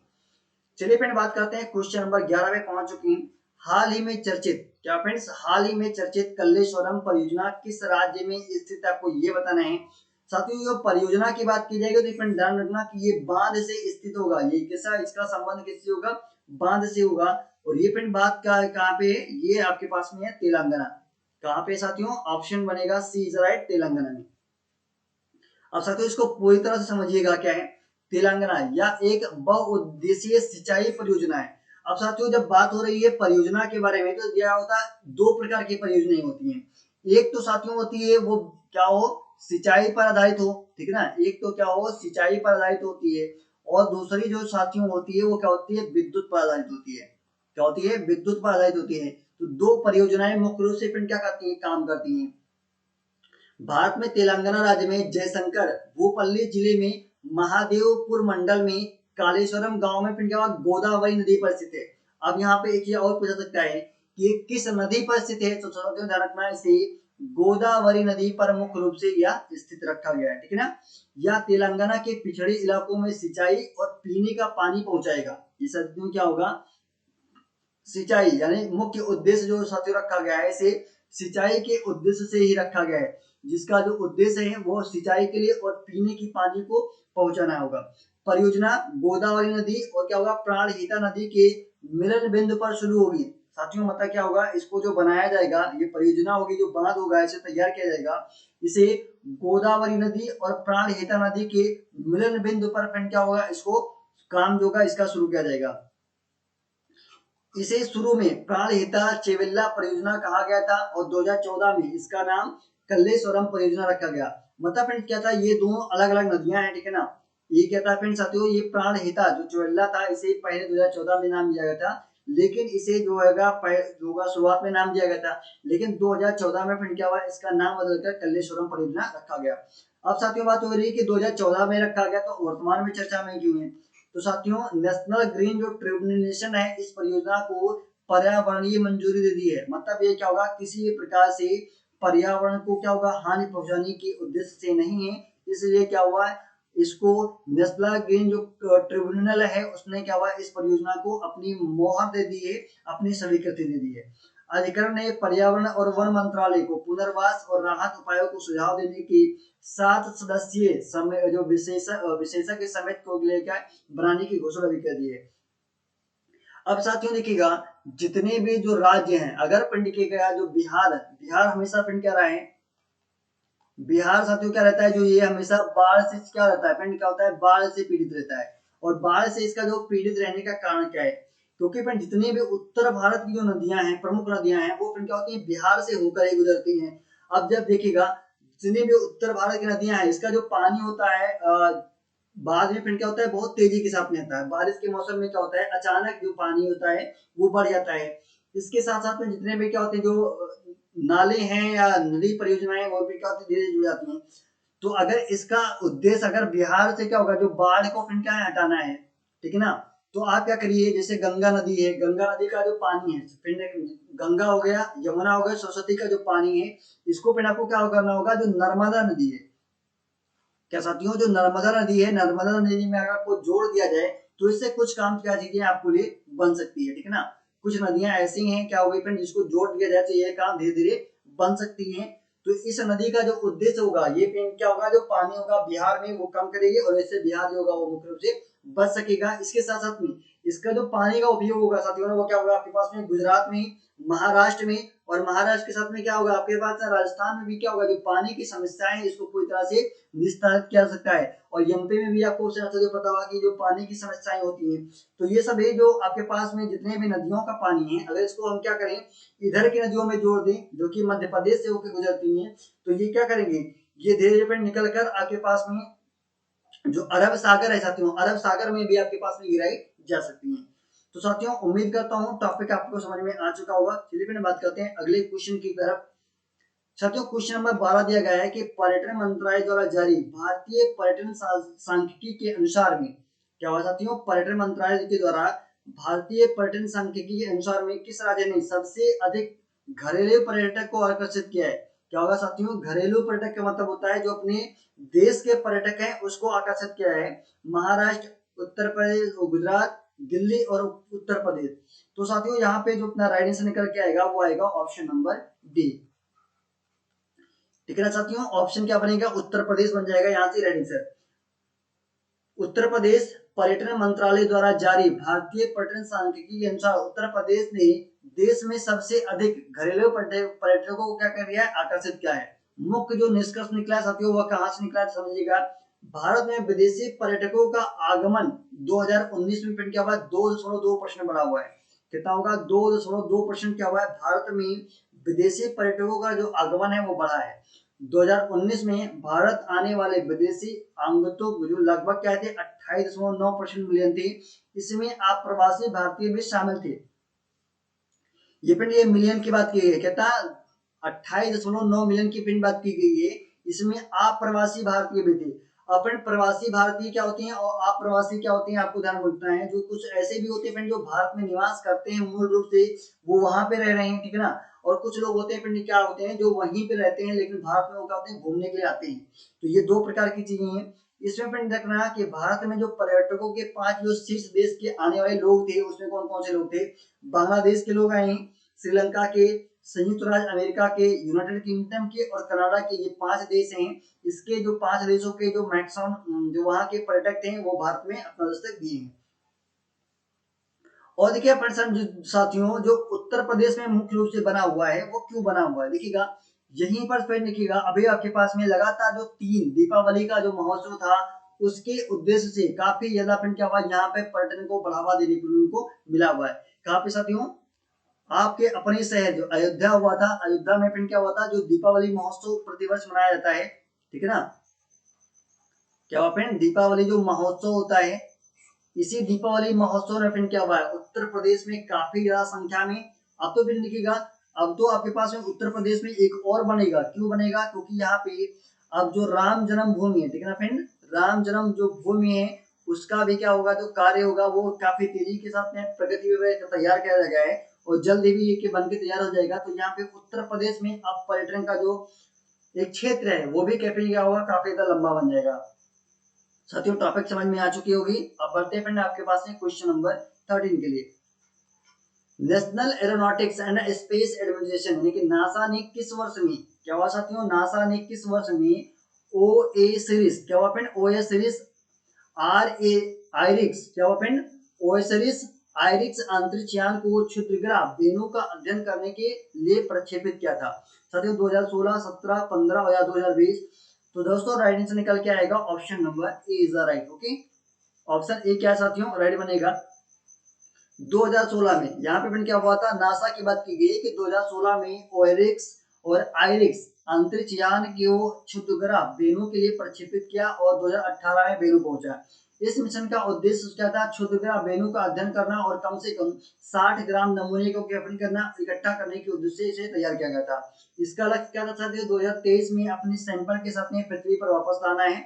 चलिए फ्रेंड बात करते हैं क्वेश्चन नंबर 11 में पहुंच चुके हैं। हाल ही में चर्चित क्या फ्रेंड्स, हाल ही में चर्चित कल्लेश्वरम परियोजना किस राज्य में स्थित है, आपको ये बताना है। साथियों जो परियोजना की बात की जाएगी तो फ्रेंड ध्यान रखना कि ये बांध से स्थित होगा। ये कैसा, इसका संबंध किससे होगा, बांध से होगा। और ये फ्रेंड बात का कहाँ पे है, ये आपके पास में है तेलंगाना। कहाँ पे साथियों, ऑप्शन बनेगा सी इज राइट, तेलंगाना में। अब साथियों इसको पूरी तरह से समझिएगा क्या है, तेलंगाना या एक बहुउद्देशीय सिंचाई परियोजना है। अब साथियों जब बात हो रही है परियोजना के बारे में तो क्या होता है, 2 प्रकार की परियोजनाएं होती हैं। एक तो साथियों होती है वो क्या हो, सिंचाई पर आधारित हो, ठीक है ना, एक तो क्या हो सिंचाई पर आधारित होती है, और दूसरी जो साथियों होती है वो क्या होती है, विद्युत पर आधारित होती है। क्या होती है, विद्युत पर आधारित होती है। तो 2 परियोजनाएं मुख्य रूप से क्या करती है, काम करती है। भारत में तेलंगाना राज्य में जयशंकर भूपल्ली जिले में महादेवपुर मंडल में कालेश्वरम गांव में फिर क्या गोदावरी नदी पर स्थित है। अब यहाँ पे एक ये और पूछा सकता है कि किस नदी पर स्थित है, तो ध्यान रखना इसे गोदावरी नदी पर मुख्य रूप से यह स्थित रखा गया है, ठीक है ना। यह तेलंगाना के पिछड़ी इलाकों में सिंचाई और पीने का पानी पहुंचाएगा। ये साथियों क्या होगा, सिंचाई यानी मुख्य उद्देश्य जो साथियों रखा गया है, इसे सिंचाई के उद्देश्य से ही रखा गया है, जिसका जो उद्देश्य है वो सिंचाई के लिए और पीने की पानी को पहुंचाना होगा। परियोजना गोदावरी नदी और क्या होगा प्राणहिता नदी के मिलन बिंदु पर शुरू होगी। साथियों मतलब क्या होगा, इसको जो बनाया जाएगा, ये परियोजना होगी, जो बांध होगा इसे तैयार किया जाएगा, इसे गोदावरी नदी और प्राणहिता नदी के मिलन बिंदु पर क्या होगा, इसको काम जो होगा इसका शुरू किया जाएगा। इसे शुरू में प्राणहिता चेवेल्ला परियोजना कहा गया था और 2014 में इसका नाम कल्लेश्वरम परियोजना रखा गया। मतलब फ्रेंड क्या था, ये दोनों अलग अलग नदियां हैं, ठीक है ना। ये क्या था फ्रेंड साथियों, ये प्राणहिता जो चेवेल्ला था इसे पहले 2014 में नाम दिया गया था, लेकिन इसे जो है शुरुआत में नाम दिया गया था, लेकिन 2014 में फिर क्या हुआ, इसका नाम बदलकर कल्लेश्वरम परियोजना रखा गया। अब साथियों बात हो रही है कि 2014 में रखा गया तो वर्तमान में चर्चा में क्यों है, तो साथियों नेशनल ग्रीन जो ट्रिब्यूनेशन है इस परियोजना को पर्यावरणीय मंजूरी दे दी है। मतलब ये क्या होगा, किसी भी प्रकार से पर्यावरण को क्या होगा, हानि पहुंचाने के उद्देश्य से नहीं है, इसलिए क्या हुआ, इसको नेशनल ग्रीन जो ट्रिब्यूनल है उसने क्या हुआ, इस परियोजना को अपनी मोहर दे दी है, अपनी स्वीकृति दे दी है। अधिकरण ने पर्यावरण और वन मंत्रालय को पुनर्वास और राहत उपायों को सुझाव देने की 7 सदस्यीय समय जो विशेषज्ञ समिति को लेकर बनाने की घोषणा भी कर दी है। अब साथियों देखिएगा, जितने भी जो राज्य हैं, अगर पिंड के गया जो बिहार है, बिहार हमेशा पिंड क्या रहा है, बिहार साथियों क्या रहता है, जो ये हमेशा बाढ़ से क्या रहता है, पिंड क्या होता है, बाढ़ से पीड़ित रहता है। और बाढ़ से इसका जो पीड़ित रहने का कारण क्या है, क्योंकि पिंड जितनी भी उत्तर भारत की जो नदियां हैं, प्रमुख नदियां हैं, वो पिंड क्या होती है, बिहार से होकर ही गुजरती हैं। अब जब देखिएगा, जितनी भी उत्तर भारत की नदियां हैं, इसका जो पानी होता है बाद में फिर क्या होता है, बहुत तेजी के साथ में आता है। बारिश के मौसम में क्या होता है, अचानक जो पानी होता है वो बढ़ जाता है। इसके साथ साथ में जितने भी क्या होते हैं, जो नाले हैं या नदी परियोजनाएं, वो भी क्या होती है, धीरे जुड़ जाती हैं। तो अगर इसका उद्देश्य अगर बिहार से क्या होगा, जो बाढ़ को फिर क्या है, हटाना है, ठीक है ना, तो आप क्या करिए, जैसे गंगा नदी है, गंगा नदी का जो पानी है, फिर गंगा हो गया, यमुना हो गया, सरस्वती का जो पानी है, इसको फिर आपको क्या करना होगा, जो नर्मदा नदी है, क्या साथियों, जो नर्मदा नदी है, नर्मदा नदी में अगर आपको जोड़ दिया जाए तो इससे कुछ काम क्या चीजें आपको लिए बन सकती है, ठीक है ना। कुछ नदियां ऐसी हैं क्या होगी फ्रेंड, जिसको जोड़ दिया जाए तो ये काम धीरे धीरे बन सकती हैं। तो इस नदी का जो उद्देश्य होगा, ये क्या होगा, जो पानी होगा बिहार में वो कम करेगी और इससे बिहार जो होगा वो मुख्य रूप से बच सकेगा। इसके साथ साथ में इसका जो पानी का उपयोग होगा साथियों, वो क्या होगा, आपके पास में गुजरात में, महाराष्ट्र में, और महाराष्ट्र के साथ में क्या होगा, आपके पास राजस्थान में भी क्या होगा, जो पानी की समस्या है इसको पूरी तरह से निस्तारित किया जा सकता है। और एमपी में भी आपको जो पता होगा कि जो पानी की समस्याएं होती हैं, तो ये सब है जो आपके पास में जितने भी नदियों का पानी है, अगर इसको हम क्या करें, इधर की नदियों में जोड़ दें जो कि मध्य प्रदेश से होकर गुजरती हैं, तो ये क्या करेंगे, ये धीरे धीरे निकल कर आपके पास में जो अरब सागर है साथियों, अरब सागर में भी आपके पास में गिराई जा सकती है। तो साथियों उम्मीद करता हूँ टॉपिक आपको समझ में आ चुका होगा। चलिए फिर बात करते हैं अगले क्वेश्चन की तरफ। साथियों क्वेश्चन नंबर 12 दिया गया है कि पर्यटन मंत्रालय द्वारा जारी भारतीय पर्यटन सांख्यिकी के अनुसार में क्या हुआ साथियों, पर्यटन मंत्रालय के द्वारा भारतीय पर्यटन सांख्यिकी के अनुसार में किस राज्य ने सबसे अधिक घरेलू पर्यटक को आकर्षित किया है। क्या होगा साथियों, घरेलू पर्यटक का मतलब होता है जो अपने देश के पर्यटक हैं उसको आकर्षित किया है। महाराष्ट्र, उत्तर प्रदेश, गुजरात, दिल्ली और उत्तर प्रदेश। तो साथियों यहाँ पे जो अपना राइट आंसर निकल के आएगा वो आएगा ऑप्शन नंबर डी, ठीक है ना साथियों। ऑप्शन क्या बनेगा, उत्तर प्रदेश बन जाएगा यहाँ से राइट आंसर। उत्तर प्रदेश पर्यटन मंत्रालय द्वारा जारी भारतीय पर्यटन सांख्यिकी के अनुसार उत्तर प्रदेश ने देश में सबसे अधिक घरेलू पर्यटकों को क्या कर दिया है, आकर्षित किया है। मुख्य जो निष्कर्ष निकला साथियों वह कहां से निकला समझिएगा, भारत में विदेशी पर्यटकों का आगमन 2019 में क्या हुआ, 2.2% बढ़ा हुआ है। कितना होगा, 2.2% क्या हुआ है, भारत में विदेशी पर्यटकों का जो आगमन है वो बढ़ा है। 2019 में भारत आने वाले विदेशी आगंतुक जो लगभग क्या थे, 28.9% मिलियन थे। इसमें अप्रवासी भारतीय भी शामिल थे। ये मिलियन की बात की गई है, कहता 28.9 मिलियन की पिन बात की गई है। इसमें अप्रवासी भारतीय भी थे। अपन प्रवासी भारतीय क्या होते हैं और अप्रवासी क्या होते हैं, आपको ध्यान रखना है। जो कुछ ऐसे भी होते हैं जो भारत में निवास करते हैं मूल रूप से, वो वहां पे रह रहे हैं, ठीक है ना। और कुछ लोग होते हैं क्या होते हैं जो वहीं पे रहते हैं लेकिन भारत में वो क्या होते हैं, घूमने के लिए आते हैं। तो ये दो प्रकार की चीजें हैं। इसमें फिर देखना कि भारत में जो पर्यटकों के 5 जो शीर्ष देश के आने वाले लोग थे उसमें कौन कौन से लोग थे। बांग्लादेश के लोग आए, श्रीलंका के, संयुक्त राज्य अमेरिका के, यूनाइटेड किंगडम के और कनाडा के, ये 5 देश हैं। इसके जो 5 देशों के जो मैक्सिमम जो वहां के पर्यटक थे वो भारत में अपना दस्तक दिए हैं। और देखिए प्रश्न साथियों, जो उत्तर प्रदेश में मुख्य रूप से बना हुआ है वो क्यों बना हुआ है, देखिएगा यहीं पर फिर देखिएगा अभी आपके पास में लगातार जो 3 दीपावली का जो महोत्सव था उसके उद्देश्य से काफी ज्यादा फिर क्या हुआ, यहाँ पे पर्यटन को बढ़ावा देने के लिए उनको मिला हुआ है। कहाँ पे साथियों, आपके अपने शहर जो अयोध्या हुआ था, अयोध्या में फिर क्या हुआ था, जो दीपावली महोत्सव प्रतिवर्ष मनाया जाता है, ठीक है ना। क्या हुआ फ्रेंड, दीपावली जो महोत्सव होता है, इसी दीपावली महोत्सव में फिर क्या हुआ है, उत्तर प्रदेश में काफी ज्यादा संख्या में। अब तो फिर देखिएगा, अब तो आपके पास में उत्तर प्रदेश में एक और बनेगा। क्यों बनेगा, क्योंकि यहाँ पे अब जो राम जन्मभूमि है, ठीक है ना फ्रेंड, राम जन्म जो भूमि है उसका भी क्या होगा, जो कार्य होगा वो काफी तेजी के साथ में प्रगति में तैयार किया गया है। और जल्द ही ये बन के तैयार हो जाएगा। तो यहाँ पे उत्तर प्रदेश में अब पर्यटन का जो एक क्षेत्र है वो भी कैसे क्या होगा, काफी ज्यादा लंबा बन जाएगा। साथियों टॉपिक समझ में आ चुकी होगी। अब बढ़ते हैं फ्रेंड आपके पास है क्वेश्चन नंबर 13 के लिए। National aeronautics and space administration यानी कि नासा ने किस वर्ष में क्या हुआ साथियों, नासा ने किस वर्ष में ओए सीरीज क्या हुआ फ्रेंड, ओए सीरीज आर ए आयरिक्स क्या हुआ फ्रेंड, ओए सीरीज आयरिक्स अंतरिक्ष यान को क्षुद्रग्रह वेनु का अध्ययन करने के लिए प्रक्षेपित किया था साथियों, 2016, 17, 15 या 2020। तो दोस्तों राइट आंसर निकल के आएगा option number A is the right. Okay, option A क्या है साथियों, राइट बनेगा 2016 में। यहाँ पे क्या हुआ था, नासा की बात की गई कि 2016 में ओएरिक्स और आयरिक्स अंतरिक्ष यान को क्षुद्रग्रह वेनु के लिए प्रक्षेपित किया और 2018 में वेनु पहुंचा। इस मिशन का उद्देश्य क्या था, क्षुद्रग्रह वेनु का अध्ययन करना और कम से कम 60 ग्राम नमूने को करना, इकट्ठा करने के उद्देश्य से तैयार किया गया था। इसका लक्ष्य क्या था साथियों, 2023 में अपने सैंपल के साथ में पृथ्वी पर वापस लाना है।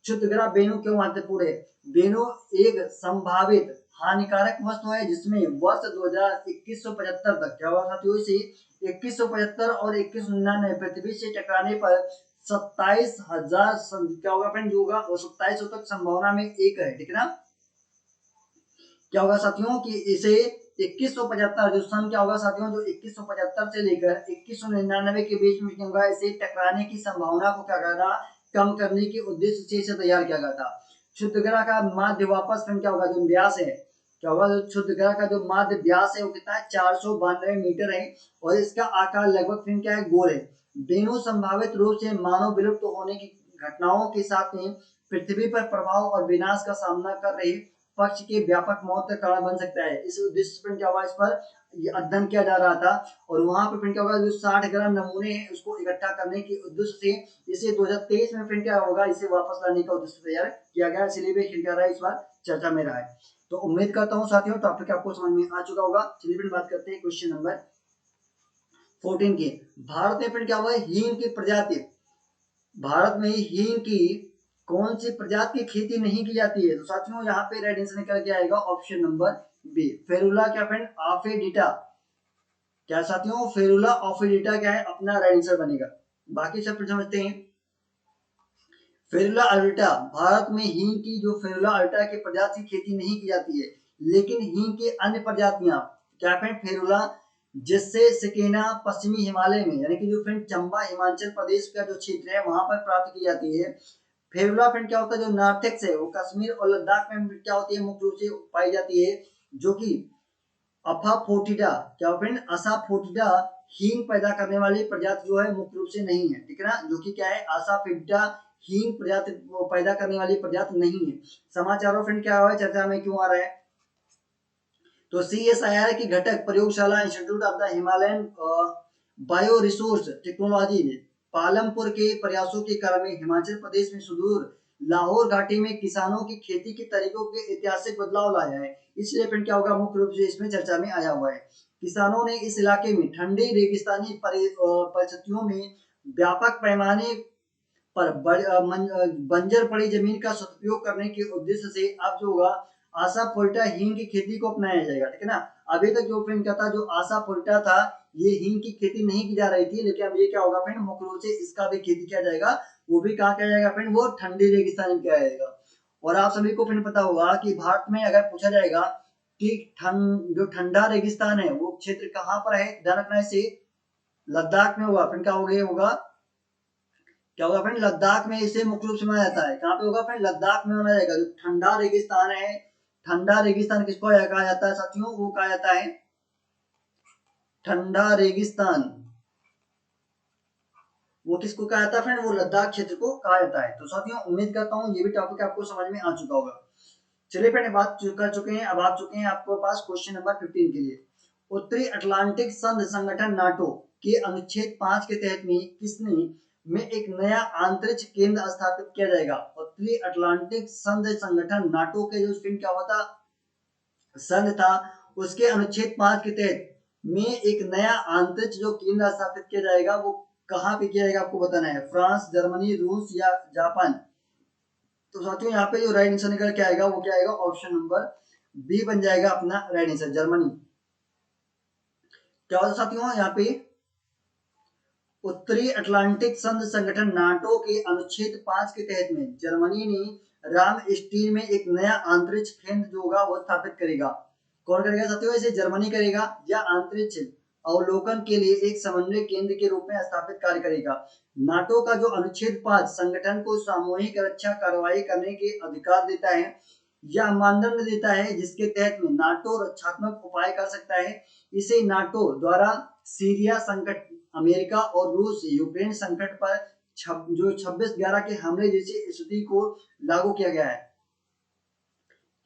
क्षुद्रग्रह वेनु क्यों महत्वपूर्ण है, वेनु एक संभावित हानिकारक वस्तु है जिसमें वर्ष 2175 तक क्या हुआ साथियों, इसे 2175 और 2199 पृथ्वी से टकराने पर 27,000 क्या होगा फ्रेंड, जो होगा 2700 तक संभावना में एक है, ठीक है ना। क्या होगा साथियों कि इसे 2175 जो सन क्या होगा साथियों, जो 2175 से लेकर 2199 के बीच में क्या होगा, इसे टकराने की संभावना को क्या करना, कम करने के उद्देश्य से इसे तैयार किया गया था। क्षुद्रग्रह का माध्य वापस फ्रेंड क्या होगा, जो व्यास है क्या होगा, जो क्षुद्रग्रह का जो माध्य व्यास है वो कितना है, 492 मीटर है और इसका आकार लगभग फ्रेंड क्या है, गोल है। वेनु संभावित रूप से मानव विलुप्त होने की घटनाओं के साथ में पृथ्वी पर प्रभाव और विनाश का सामना कर रहे पक्ष के व्यापक मौत का कारण बन सकता है। इस उद्देश्य पर क्या हुआ, इस पर ये अध्ययन किया जा रहा था और वहां पर क्या होगा, जो 60 ग्राम नमूने हैं उसको इकट्ठा करने के उद्देश्य से इसे 2023 में क्या होगा, इसे वापस लाने का उद्देश्य तैयार किया गया, इसलिए भी क्या रहा है, इस बार चर्चा में रहा है। तो उम्मीद करता हूँ साथियों टॉपिक आपको समझ में आ चुका होगा। चलिए फिर बात करते हैं क्वेश्चन नंबर 14 की। भारत में फिर क्या हुआ, हींग की प्रजाति, भारत में हींग की कौन सी प्रजाति की खेती नहीं की जाती है, तो साथियों यहाँ पे राइट आंसर निकल के आएगा ऑप्शन नंबर बी, फेरुला क्या फ्रेंड, आफेडिटा। क्या साथियों, फेरुला आफेडिटा क्या है अपना राइट आंसर बनेगा। बाकी सब फिर समझते हैं। फेरुला अल्टा, भारत में हींग की जो फेरुला अल्टा की प्रजाति की खेती नहीं की जाती है, लेकिन हींग की अन्य प्रजातियां क्या फ्रेंड, फेरुला जिससे सिकेना पश्चिमी हिमालय में यानी कि जो फ्रेंड चंबा हिमाचल प्रदेश का जो क्षेत्र है वहां पर प्राप्त की जाती है। फेरुला फ्रेंड क्या होता है, जो नार्टेक्स है वो कश्मीर और लद्दाख में क्या होती है, मुख्य रूप से पाई जाती है, जो कि अफाफोटिडा क्या फ्रेंड, असाफोटिडा हींग पैदा करने वाली प्रजाति जो है मुख्य रूप से नहीं है, ठीक है ना, जो कि क्या है, असाफोटिडा हींग प्रजाति पैदा करने वाली प्रजाति नहीं है। समाचारों फ्रेंड क्या है, चर्चा में क्यों आ रहा है, तो CSIR की घटक प्रयोगशाला institute of the Himalayan bio resource technology Palampur के प्रयासों के कारण हिमाचल प्रदेश में सुदूर लाहौर घाटी में किसानों की खेती के तरीकों के ऐतिहासिक बदलाव लाया है, इसलिए फिर क्या होगा, मुख्य रूप से इसमें चर्चा में आया हुआ है। किसानों ने इस इलाके में ठंडी रेगिस्तानी परिस्थितियों में व्यापक पैमाने पर बंजर पड़ी जमीन का सदुपयोग करने के उद्देश्य से अब जो होगा आसाफोइटा हींग की खेती को अपनाया जाएगा, ठीक है ना। अभी तक जो फ्रेंड क्या था, जो आसाफोइटा था ये हींग की खेती नहीं की जा रही थी, लेकिन अब ये क्या होगा फ्रेंड, मुख्य रूप से इसका भी खेती किया जाएगा, वो भी कहाँ किया जाएगा फ्रेंड, वो ठंडी रेगिस्तान में किया जाएगा। और आप सभी को फ्रेंड पता होगा कि भारत में अगर पूछा जाएगा कि जो ठंडा रेगिस्तान है वो क्षेत्र कहाँ पर है, ध्यान रखना है, से लद्दाख में होगा फ्रेंड, क्या होगा क्या होगा फ्रेंड, लद्दाख में इसे मुख्य रूप से माना जाता है। कहाँ पे होगा फ्रेंड, लद्दाख में माना जाएगा। जो ठंडा रेगिस्तान है, ठंडा रेगिस्तान किसको कहा जाता है साथियों, वो कहा जाता है ठंडा रेगिस्तान, वो किसको कहा जाता है फ्रेंड, वो लद्दाख क्षेत्र को कहा जाता है। तो साथियों उम्मीद करता हूँ ये भी टॉपिक आपको समझ में आ चुका होगा। चलिए फ्रेंड बात कर चुके हैं, अब आ चुके हैं आपके पास क्वेश्चन नंबर 15 के लिए। उत्तरी अटलांटिक संघ संगठन नाटो के अनुच्छेद 5 के तहत में किसने में एक नया अंतरिक्ष केंद्र स्थापित किया जाएगा। उत्तरी अटलांटिक संघ संगठन नाटो के जो क्या हुआ था, संघ था, उसके अनुच्छेद 5 के तहत में एक नया अंतरिक्ष जो केंद्र स्थापित किया जाएगा वो कहाँ पे किया जाएगा आपको बताना है, फ्रांस, जर्मनी, रूस या जापान। तो साथियों यहाँ पे जो राइट आंसर निकल के आएगा वो क्या आएगा, ऑप्शन नंबर बी बन जाएगा अपना राइट आंसर, जर्मनी। क्या होता साथियों, यहाँ पे उत्तरी अटलांटिक संघ संगठन नाटो के अनुच्छेद 5 के तहत में जर्मनी ने रामस्टीन में एक नया अंतरिक्ष केंद्र जो होगा वो स्थापित करेगा। कौन करेगा साथियों, इसे जर्मनी करेगा, या अंतरिक्ष अवलोकन के लिए एक समन्वय केंद्र के रूप में स्थापित कार्य करेगा। नाटो का जो अनुच्छेद 5 संगठन को सामूहिक रक्षा कार्रवाई करने के अधिकार देता है, यह मानदंड देता है जिसके तहत में नाटो रक्षात्मक उपाय कर सकता है। इसे नाटो द्वारा सीरिया संकट, अमेरिका और रूस यूक्रेन संकट पर जो 26/11 के हमले जैसी स्थिति को लागू किया गया है।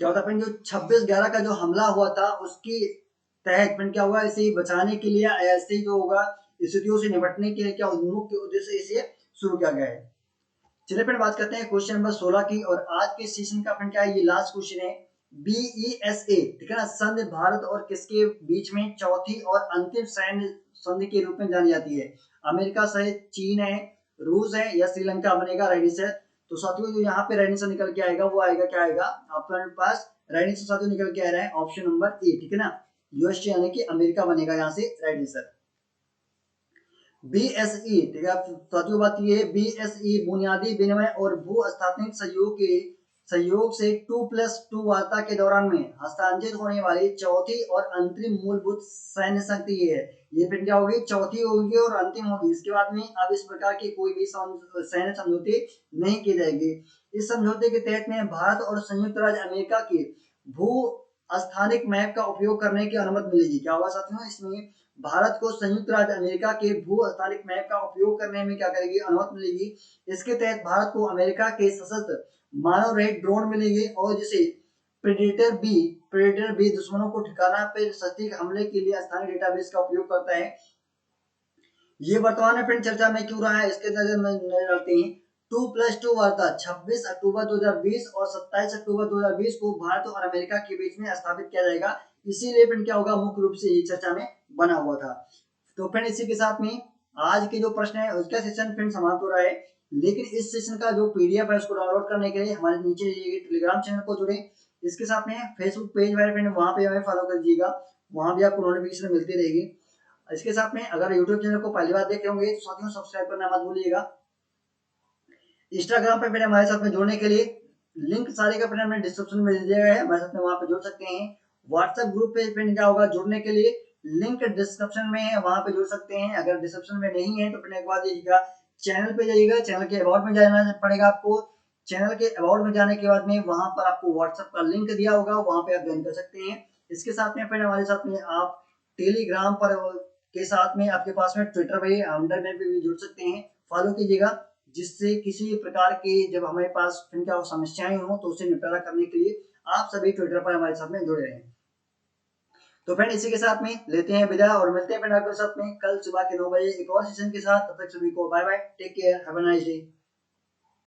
क्या होता है, जो 26/11 का जो हमला हुआ था उसकी तहत क्या हुआ, इसे बचाने के लिए, ऐसे जो होगा स्थितियों से निपटने के लिए क्या मुख्य उद्देश्य इसे शुरू किया गया है। चलिए फिर बात करते हैं क्वेश्चन नंबर 16 की, और आज के सेशन का क्या है, ये लास्ट क्वेश्चन है। BESA, ठीक है ना, संधि भारत और किसके बीच में चौथी और अंतिम सैन्य संधि के रूप में जानी जाती है। अमेरिका सहित चीन है, रूस है, या श्रीलंका बनेगा राइट आंसर। तो साथियों जो यहाँ पे राइट आंसर निकल के आएगा वो आएगा, क्या आएगा आपके पास राइट आंसर साथियों निकल के आ रहा है ऑप्शन नंबर ए, ठीक है ना, यूएसए यानी कि अमेरिका बनेगा यहाँ से राइट आंसर। BSE, ठीक है साथियों, बात ये BSE बुनियादी विनिमय और भू स्थापनिक सहयोग से 2+2 वार्ता के दौरान में हस्तांतरित होने वाली चौथी और अंतिम मूलभूत सैन्य शक्ति है। ये फिर क्या होगी, चौथी होगी और अंतिम होगी। इसके बाद में अब इस प्रकार की कोई भी सैन्य समझौते नहीं किए जाएंगे। इस समझौते के तहत में भारत और संयुक्त राज्य अमेरिका के भू स्थानिक मैप का उपयोग करने की अनुमति मिलेगी। क्या होगा साथियों, इसमें भारत को संयुक्त राज्य अमेरिका के भू स्थानिक मैप का उपयोग करने में क्या करेगी, अनुमति मिलेगी। इसके तहत भारत को अमेरिका के सशस्त्र मानव रहित ड्रोन मिलेंगे, और जिसे प्रेडेटर बी दुश्मनों को ठिकाना पे सटीक हमले के लिए स्थानीय डेटाबेस का उपयोग करता है। ये वर्तमान में फिर चर्चा में क्यों रहा है, इसके नजर डालते हैं। 2+2 वार्ता 26 अक्टूबर 2020 और 27 अक्टूबर 2020 को भारत और अमेरिका के बीच में स्थापित किया जाएगा। इसीलिए फिर क्या होगा, मुख्य रूप से ये चर्चा में बना हुआ था। तो फिर इसी के साथ में आज के जो प्रश्न है उसका सेशन फिर समाप्त हो रहा है। लेकिन इस सेशन का जो PDF है उसको डाउनलोड करने के लिए हमारे नीचे टेलीग्राम चैनल को जुड़े, इसके साथ में फेसबुक पेज है वहां पे हमें फॉलो कर दीजिएगा, वहां भी आपको नोटिफिकेशन मिलती रहेगी। इसके साथ में अगर यूट्यूब चैनल को पहली बार देख रहे होंगे तो साथियों सब्सक्राइब करना मत भूलिएगा। इंस्टाग्राम पे हमारे साथ में जुड़ने के लिए लिंक सारे का हमने डिस्क्रिप्शन में दे दिया है, हमारे साथ में वहां पे जुड़ सकते हैं। व्हाट्सएप ग्रुप पे क्या होगा, जुड़ने के लिए लिंक डिस्क्रिप्शन में है, वहां पे जुड़ सकते हैं। अगर डिस्क्रिप्शन में नहीं है तो फिर एक बार जाइएगा चैनल पे, जाइएगा चैनल के अबाउट में जाना पड़ेगा आपको। चैनल के अबाउट में जाने के बाद में वहां पर आपको व्हाट्सएप का लिंक दिया होगा, वहां पे आप ज्वाइन कर सकते हैं। इसके साथ में फिर हमारे साथ में आप टेलीग्राम पर के साथ में आपके पास में ट्विटर पे अंडर में भी जुड़ सकते हैं, फॉलो कीजिएगा, जिससे किसी प्रकार के जब हमारे पास क्या समस्याएं हो तो उसे निपटारा करने के लिए आप सभी ट्विटर पर हमारे साथ में जुड़े रहें। तो फ्रेंड इसी के साथ में लेते हैं विदा और मिलते हैं फ्रेंड आपके साथ में कल सुबह के 9 बजे एक और सेशन के साथ। तब तक सभी को bye bye, take care, have a nice day.